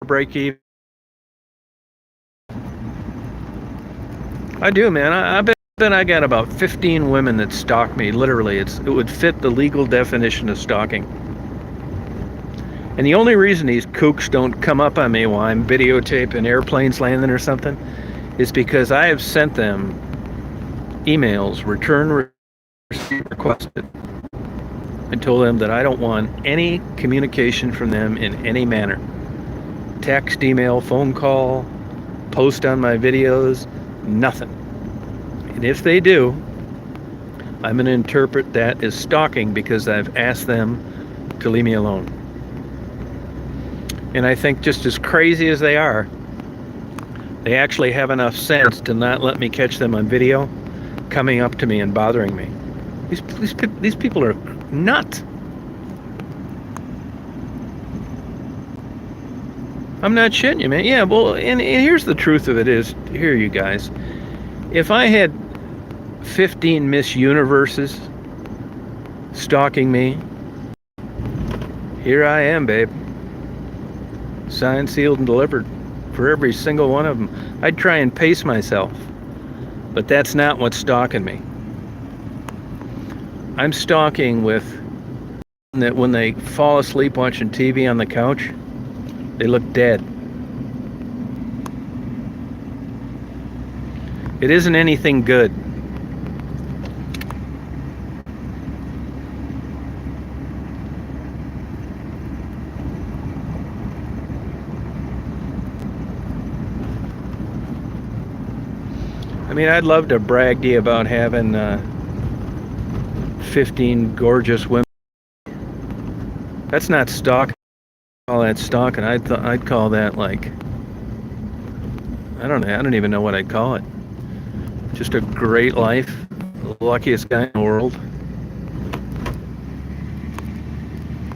break even. I do, man. I bet I got about 15 women that stalk me. Literally, it would fit the legal definition of stalking. And the only reason these kooks don't come up on me while I'm videotaping airplanes landing or something is because I have sent them emails, return receipt requested, and told them that I don't want any communication from them in any manner. Text, email, phone call, post on my videos, nothing. And if they do, I'm going to interpret that as stalking, because I've asked them to leave me alone. And I think, just as crazy as they are, they actually have enough sense to not let me catch them on video coming up to me and bothering me. These people are nuts. I'm not shitting you, man. Yeah, well, and here's the truth of it is, here, you guys, if I had 15 Miss Universes stalking me, here I am, babe. Signed, sealed, and delivered for every single one of them. I'd try and pace myself, but that's not what's stalking me. I'm stalking with that when they fall asleep watching TV on the couch, they look dead. It isn't anything good. I mean, I'd love to brag to you about having 15 gorgeous women. That's not stalking. I call that stalking. I'd call that, like, I don't even know what I'd call it. Just a great life, the luckiest guy in the world,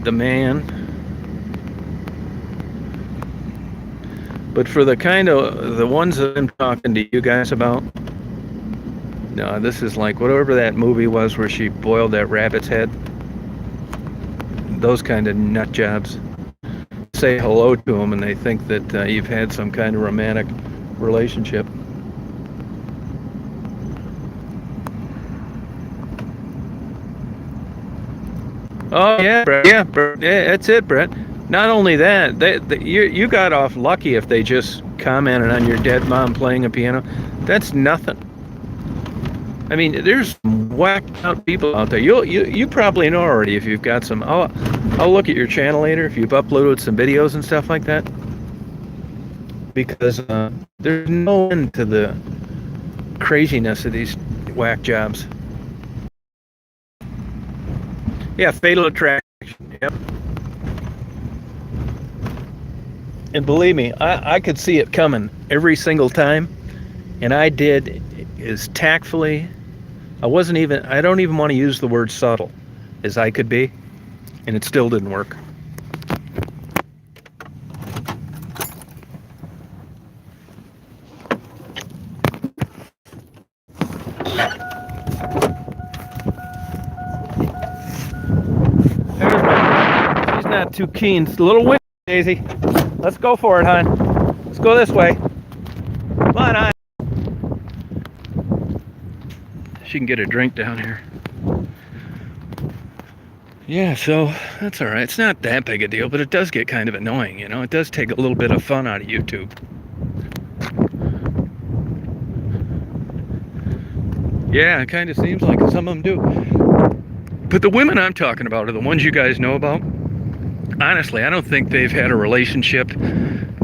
the man. But for the kind of the ones that I'm talking to you guys about, no, this is like whatever that movie was where she boiled that rabbit's head. Those kind of nut jobs. Say hello to them and they think that you've had some kind of romantic relationship. Oh yeah, Brett. Yeah, Brett. Yeah, that's it, Brett. Not only that, you got off lucky if they just commented on your dead mom playing a piano. That's nothing. I mean, there's whacked out people out there. You probably know already if you've got some. I'll look at your channel later if you've uploaded some videos and stuff like that. Because there's no end to the craziness of these whack jobs. Yeah, Fatal Attraction. Yep. And believe me, I could see it coming every single time, and I did as tactfully. I don't even want to use the word subtle as I could be, and it still didn't work. She's not too keen. It's a little windy, Daisy. Let's go for it, hon. Let's go this way. Come on, hon. She can get a drink down here. Yeah, so that's all right. It's not that big a deal, but it does get kind of annoying, you know? It does take a little bit of fun out of YouTube. Yeah, it kind of seems like some of them do. But the women I'm talking about are the ones you guys know about. Honestly, I don't think they've had a relationship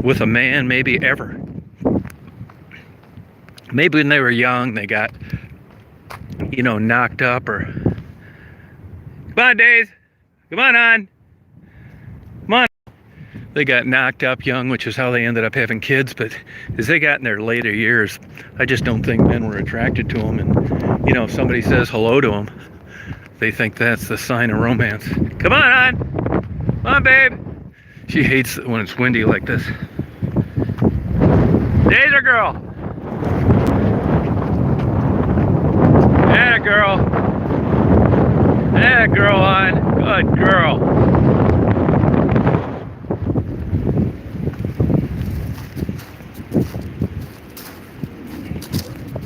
with a man maybe ever. Maybe when they were young they got, knocked up, or come on, Days, come on, come on. They got knocked up young, which is how they ended up having kids. But as they got in their later years, I just don't think men were attracted to them. And if somebody says hello to them, they think that's the sign of romance. Come on, babe. She hates it when it's windy like this. There's a girl. That girl. That girl on. Good girl.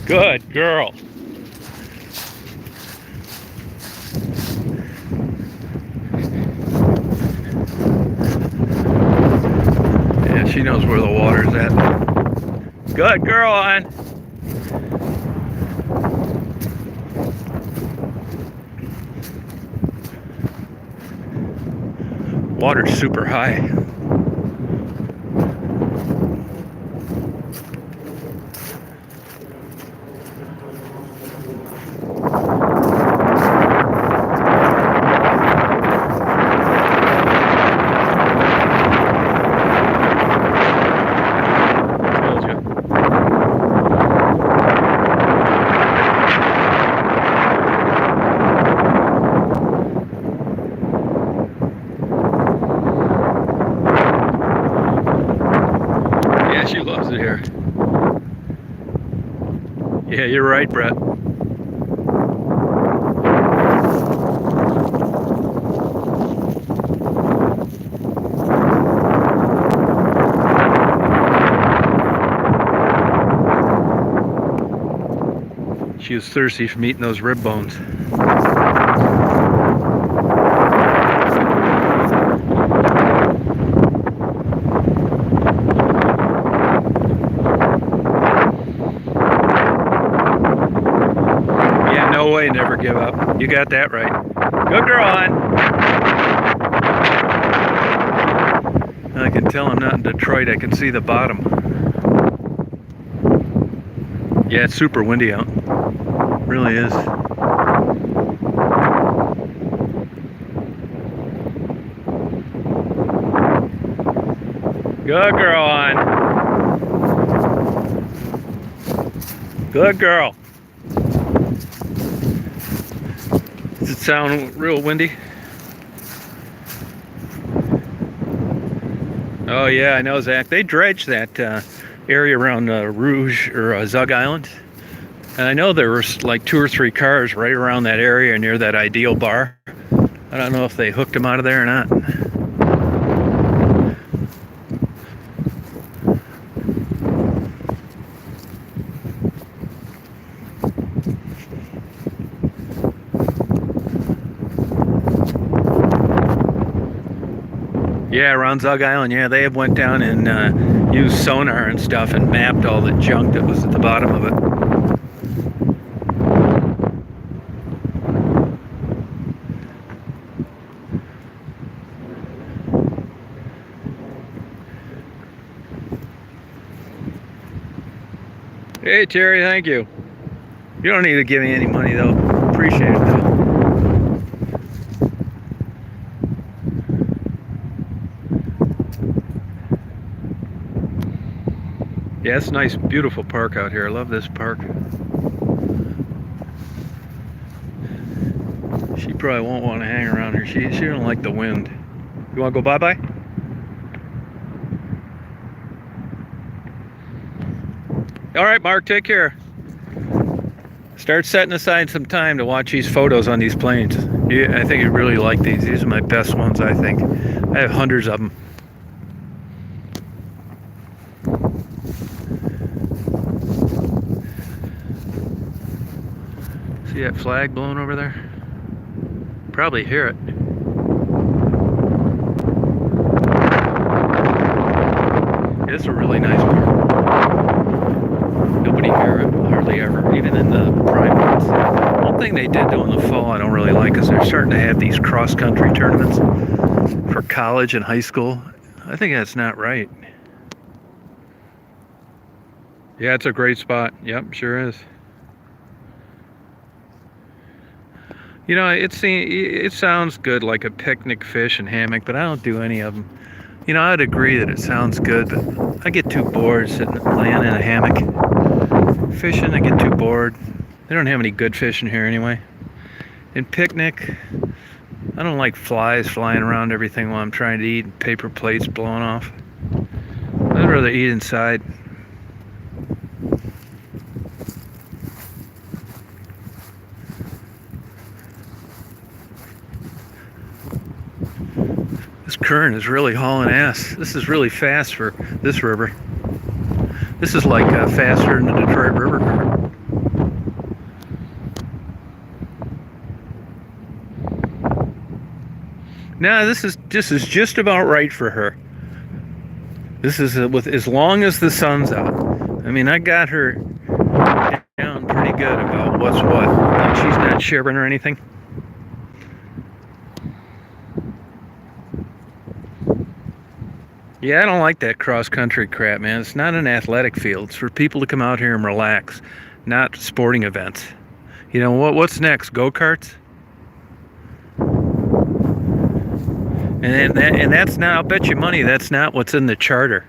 Good girl. Yeah, she knows where the water's at. Good girl, on. Water's super high. She loves it here. Yeah, you're right, Brett. She was thirsty from eating those rib bones. No way, never give up. You got that right. Good girl, on. I can tell I'm not in Detroit. I can see the bottom. Yeah, it's super windy out. It really is. Good girl, on. Good girl. Does it sound real windy? Oh yeah, I know, Zach. They dredged that area around Rouge or Zug Island. And I know there were like 2 or 3 cars right around that area near that Ideal bar. I don't know if they hooked them out of there or not. Yeah, around Zug Island, yeah, they went down and used sonar and stuff and mapped all the junk that was at the bottom of it. Hey, Terry, thank you. You don't need to give me any money, though. Appreciate it, though. Yeah, it's a nice, beautiful park out here. I love this park. She probably won't want to hang around here. She don't like the wind. You want to go bye-bye? All right, Mark, take care. Start setting aside some time to watch these photos on these planes. Yeah, I think you really like these. These are my best ones, I think. I have hundreds of them. See that flag blowing over there? Probably hear it. It's a really nice park. Nobody hear it, hardly ever, even in the prime months. One thing they did though in the fall I don't really like is they're starting to have these cross-country tournaments. for college and high school. I think that's not right. Yeah, it's a great spot. Yep, sure is. You know, it sounds good, like a picnic, fish, and hammock, but I don't do any of them. You know, I'd agree that it sounds good, but I get too bored sitting laying in a hammock. Fishing, I get too bored. They don't have any good fishing here anyway. And picnic, I don't like flies flying around everything while I'm trying to eat and paper plates blowing off. I'd rather eat inside. This current is really hauling ass. This is really fast for this river. This is like faster than the Detroit River current. Now this is just about right for her. This is with as long as the sun's out. I mean, I got her down pretty good about what's what. Like she's not shivering or anything. Yeah, I don't like that cross-country crap, man. It's not an athletic field. It's for people to come out here and relax, not sporting events. You know, what's next? Go-karts? And that's not, I'll bet you money, that's not what's in the charter.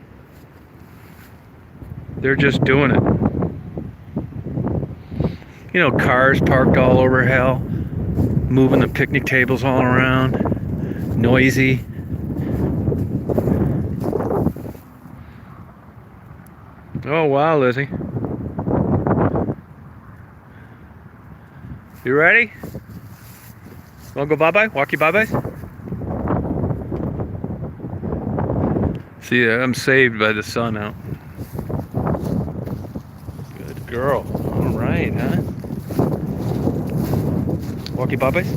They're just doing it. You know, cars parked all over hell, moving the picnic tables all around, noisy. Oh, wow, Lizzie. You ready? Wanna go bye-bye? Walk your bye-byes? See, I'm saved by the sun out. Good girl. All right, huh? Walk your bye-byes?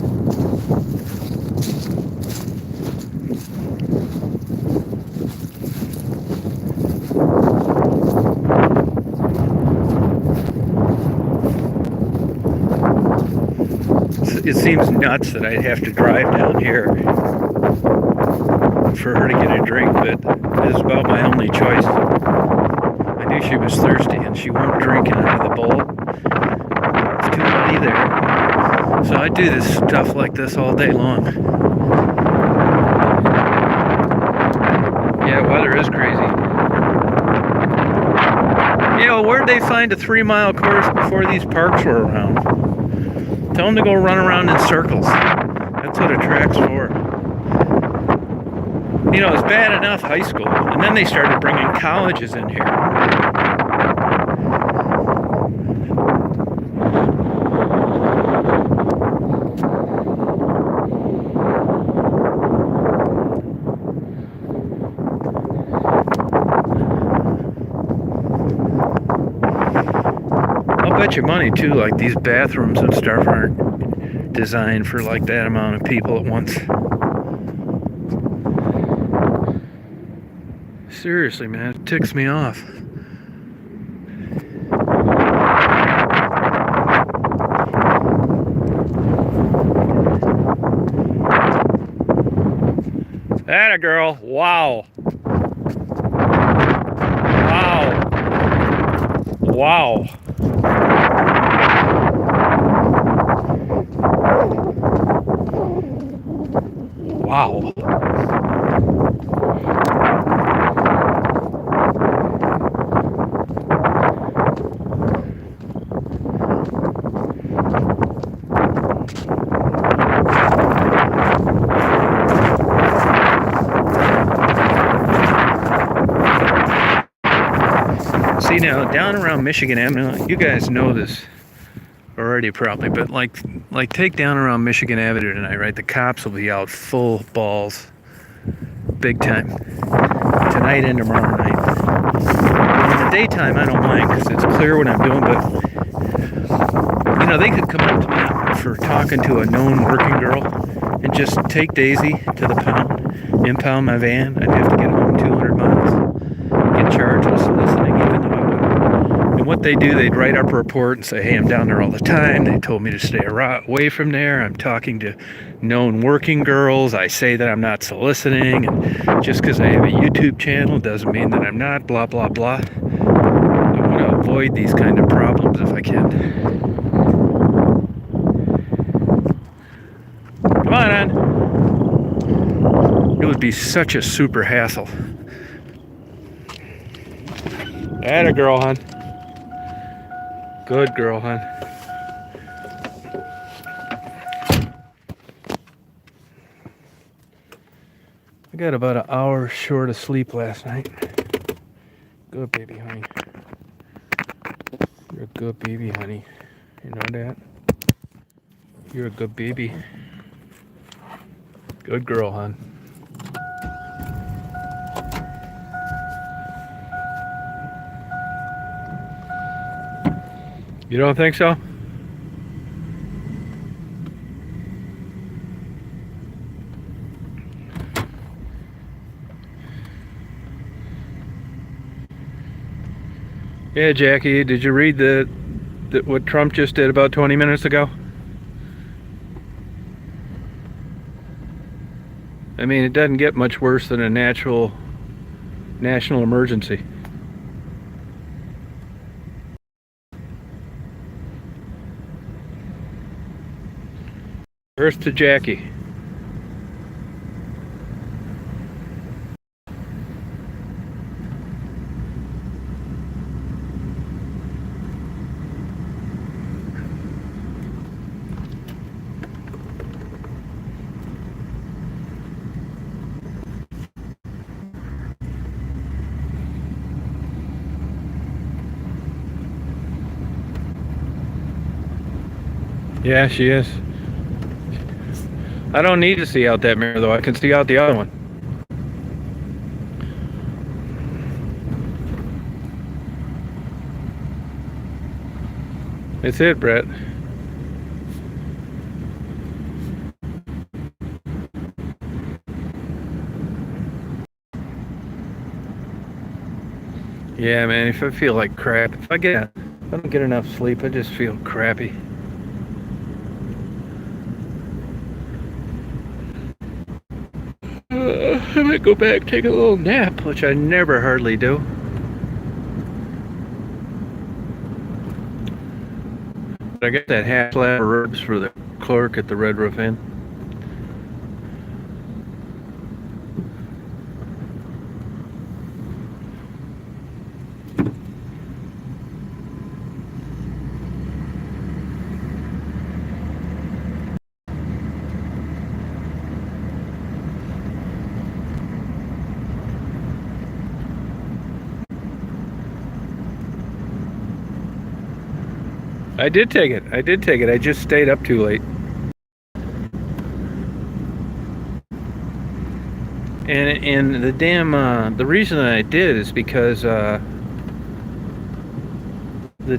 It seems nuts that I'd have to drive down here for her to get a drink, but it's about my only choice. I knew she was thirsty and she won't drink it out of the bowl. It's too muddy there. So I do this stuff like this all day long. Yeah, weather is crazy. Yeah, well, where'd they find a 3-mile course before these parks were around? Tell them to go run around in circles. That's what a track's for. You know, it's bad enough high school, and then they started bringing colleges in here. I'll bet you money too, like these bathrooms and stuff aren't designed for like that amount of people at once. Seriously, man, it ticks me off. Atta girl, wow. Wow. Wow. See, now down around Michigan Avenue, you guys know this already probably, but like take down around Michigan Avenue tonight, right? The cops will be out full balls, big time, tonight and tomorrow night. But in the daytime, I don't mind because it's clear what I'm doing, but you know, they could come up to me for talking to a known working girl and just take Daisy to the pound, impound my van. I'd have to get home 200 miles, get charged with soliciting, even though I would. And what they do, they'd write up a report and say, hey, I'm down there all the time. They told me to stay away from there. I'm talking to known working girls. I say that I'm not soliciting. And just because I have a YouTube channel doesn't mean that I'm not, blah, blah, blah. I want to avoid these kind of problems if I can. Come on, Ann. It would be such a super hassle. Atta girl, hon. Good girl, hon. I got about an hour short of sleep last night. Good baby, honey. You're a good baby, honey. You know that? You're a good baby. Good girl, hon. You don't think so? Yeah, Jackie, did you read what Trump just did about 20 minutes ago? I mean, it doesn't get much worse than a national emergency. Earth to Jackie. Yeah, she is. I don't need to see out that mirror, though. I can see out the other one. It's it, Brett. Yeah, man, if I feel like crap, if I don't get enough sleep, I just feel crappy. I might go back, take a little nap, which I never hardly do. But I got that half slab of ribs for the clerk at the Red Roof Inn. I did take it. I just stayed up too late. And the damn the reason that I did is because the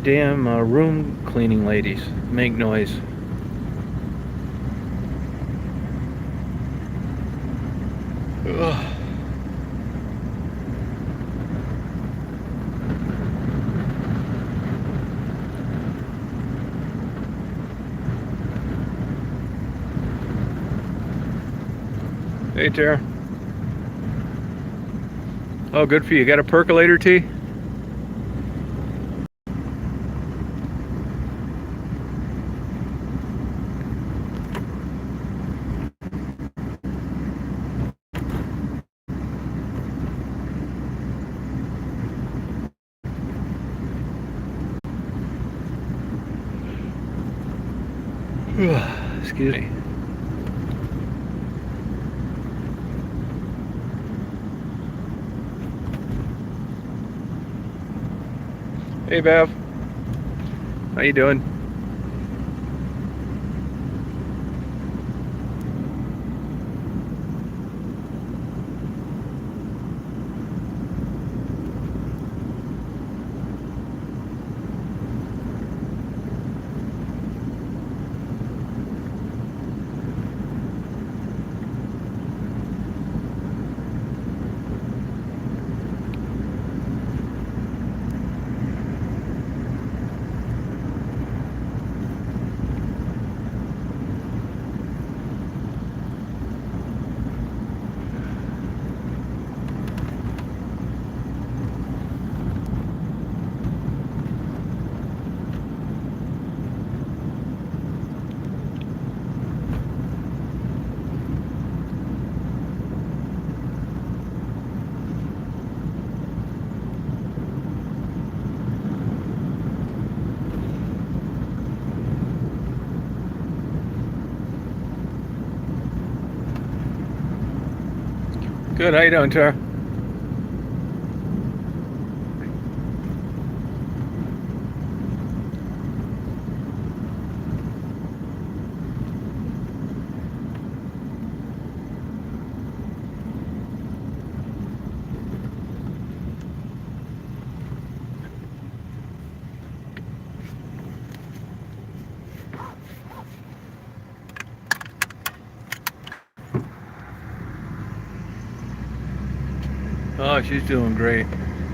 damn room cleaning ladies make noise. Ugh. Hey, Tara. Oh, good for you. Got a percolator tea? Excuse me. Hey, Bev. How you doing? Good. How you doing, Tara? Oh, she's doing great.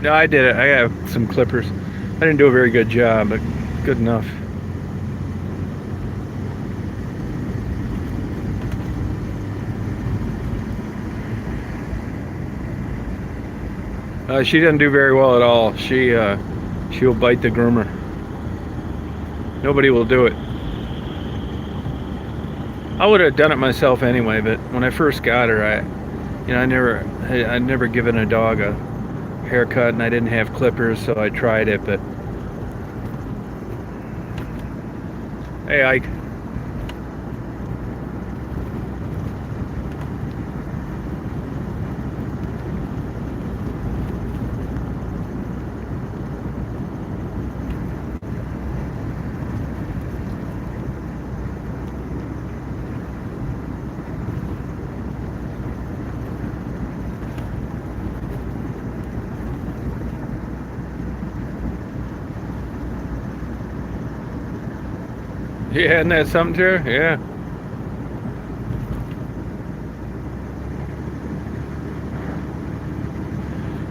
No, I did it. I have some clippers. I didn't do a very good job, but good enough. She didn't do very well at all. She'll bite the groomer. Nobody will do it. I would have done it myself anyway, but when I first got her, I'd never given a dog a haircut, and I didn't have clippers, so I tried it. But hey, Ike. Yeah, isn't that something, Tara? Yeah.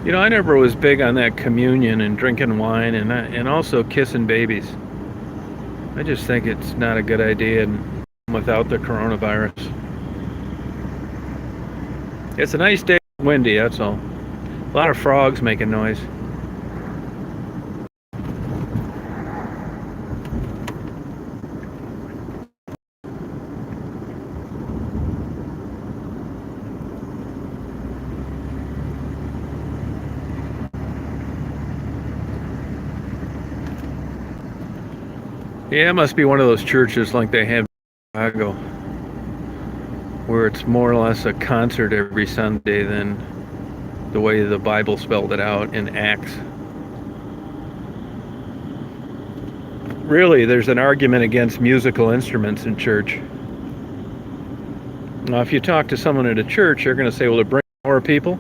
You know, I never was big on that communion and drinking wine and also kissing babies. I just think it's not a good idea without the coronavirus. It's a nice day, windy, that's all. A lot of frogs making noise. Yeah, it must be one of those churches like they have in Chicago, where it's more or less a concert every Sunday than the way the Bible spelled it out in Acts. Really, there's an argument against musical instruments in church. Now, if you talk to someone at a church, they're going to say, well, it brings more people.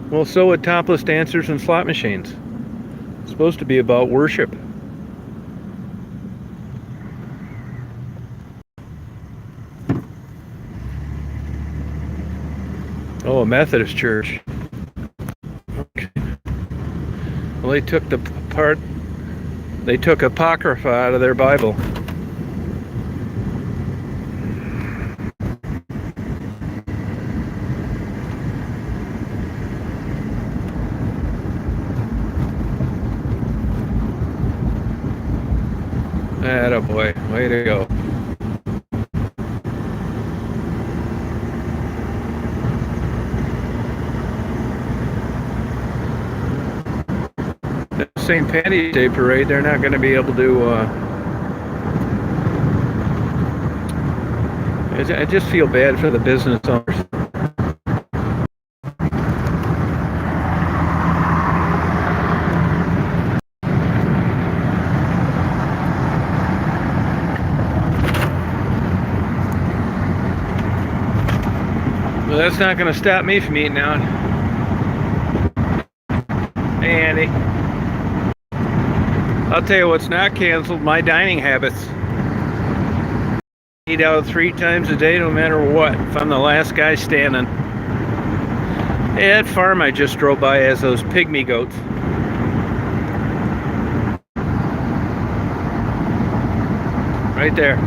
Well, so would topless dancers and slot machines. It's supposed to be about worship. Oh, a Methodist church. Okay. Well, they took Apocrypha out of their Bible. Attaboy, way to go. St. Patty's Day parade, they're not going to be able to. I just feel bad for the business owners. Well, that's not going to stop me from eating out. Hey, Andy. I'll tell you what's not canceled, my dining habits. Eat out 3 times a day no matter what, if I'm the last guy standing. Hey, that farm I just drove by has those pygmy goats. Right there.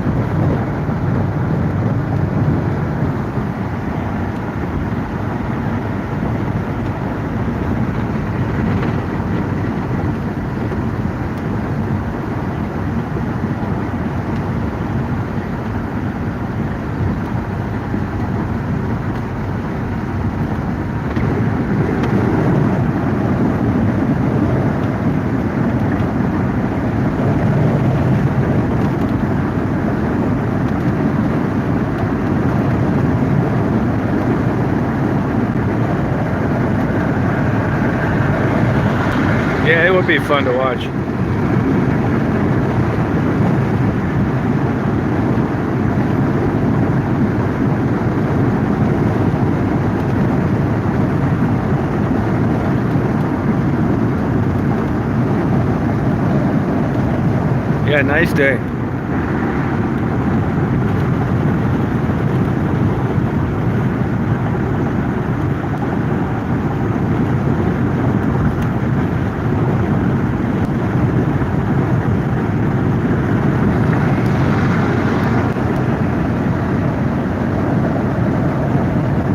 be fun to watch. Yeah, nice day.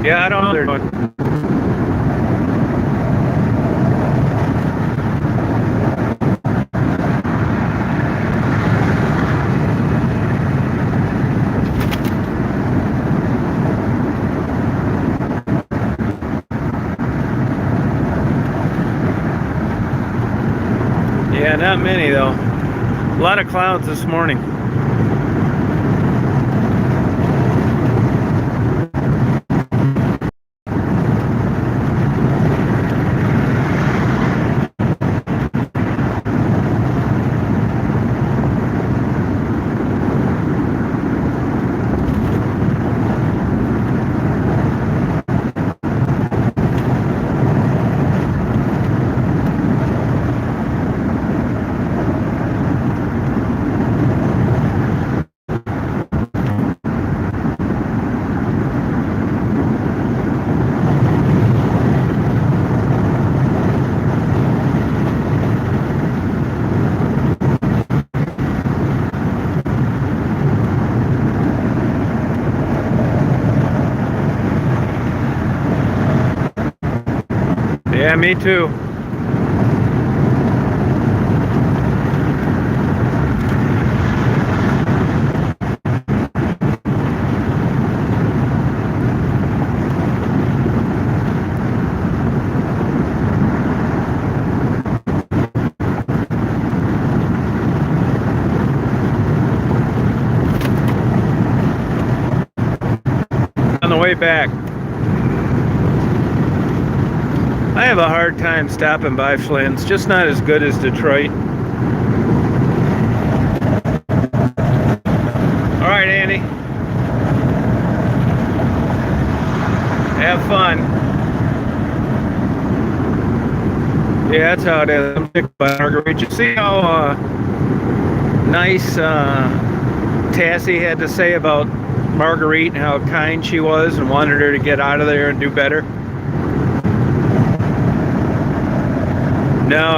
Yeah, I don't know what they're doing. Yeah, not many though. A lot of clouds this morning. Yeah, me too. On the way back. I have a hard time stopping by Flynn's, just not as good as Detroit. All right, Andy. Have fun. Yeah, that's how it is. I'm sick by Marguerite. You see how nice Tassie had to say about Marguerite and how kind she was and wanted her to get out of there and do better? No,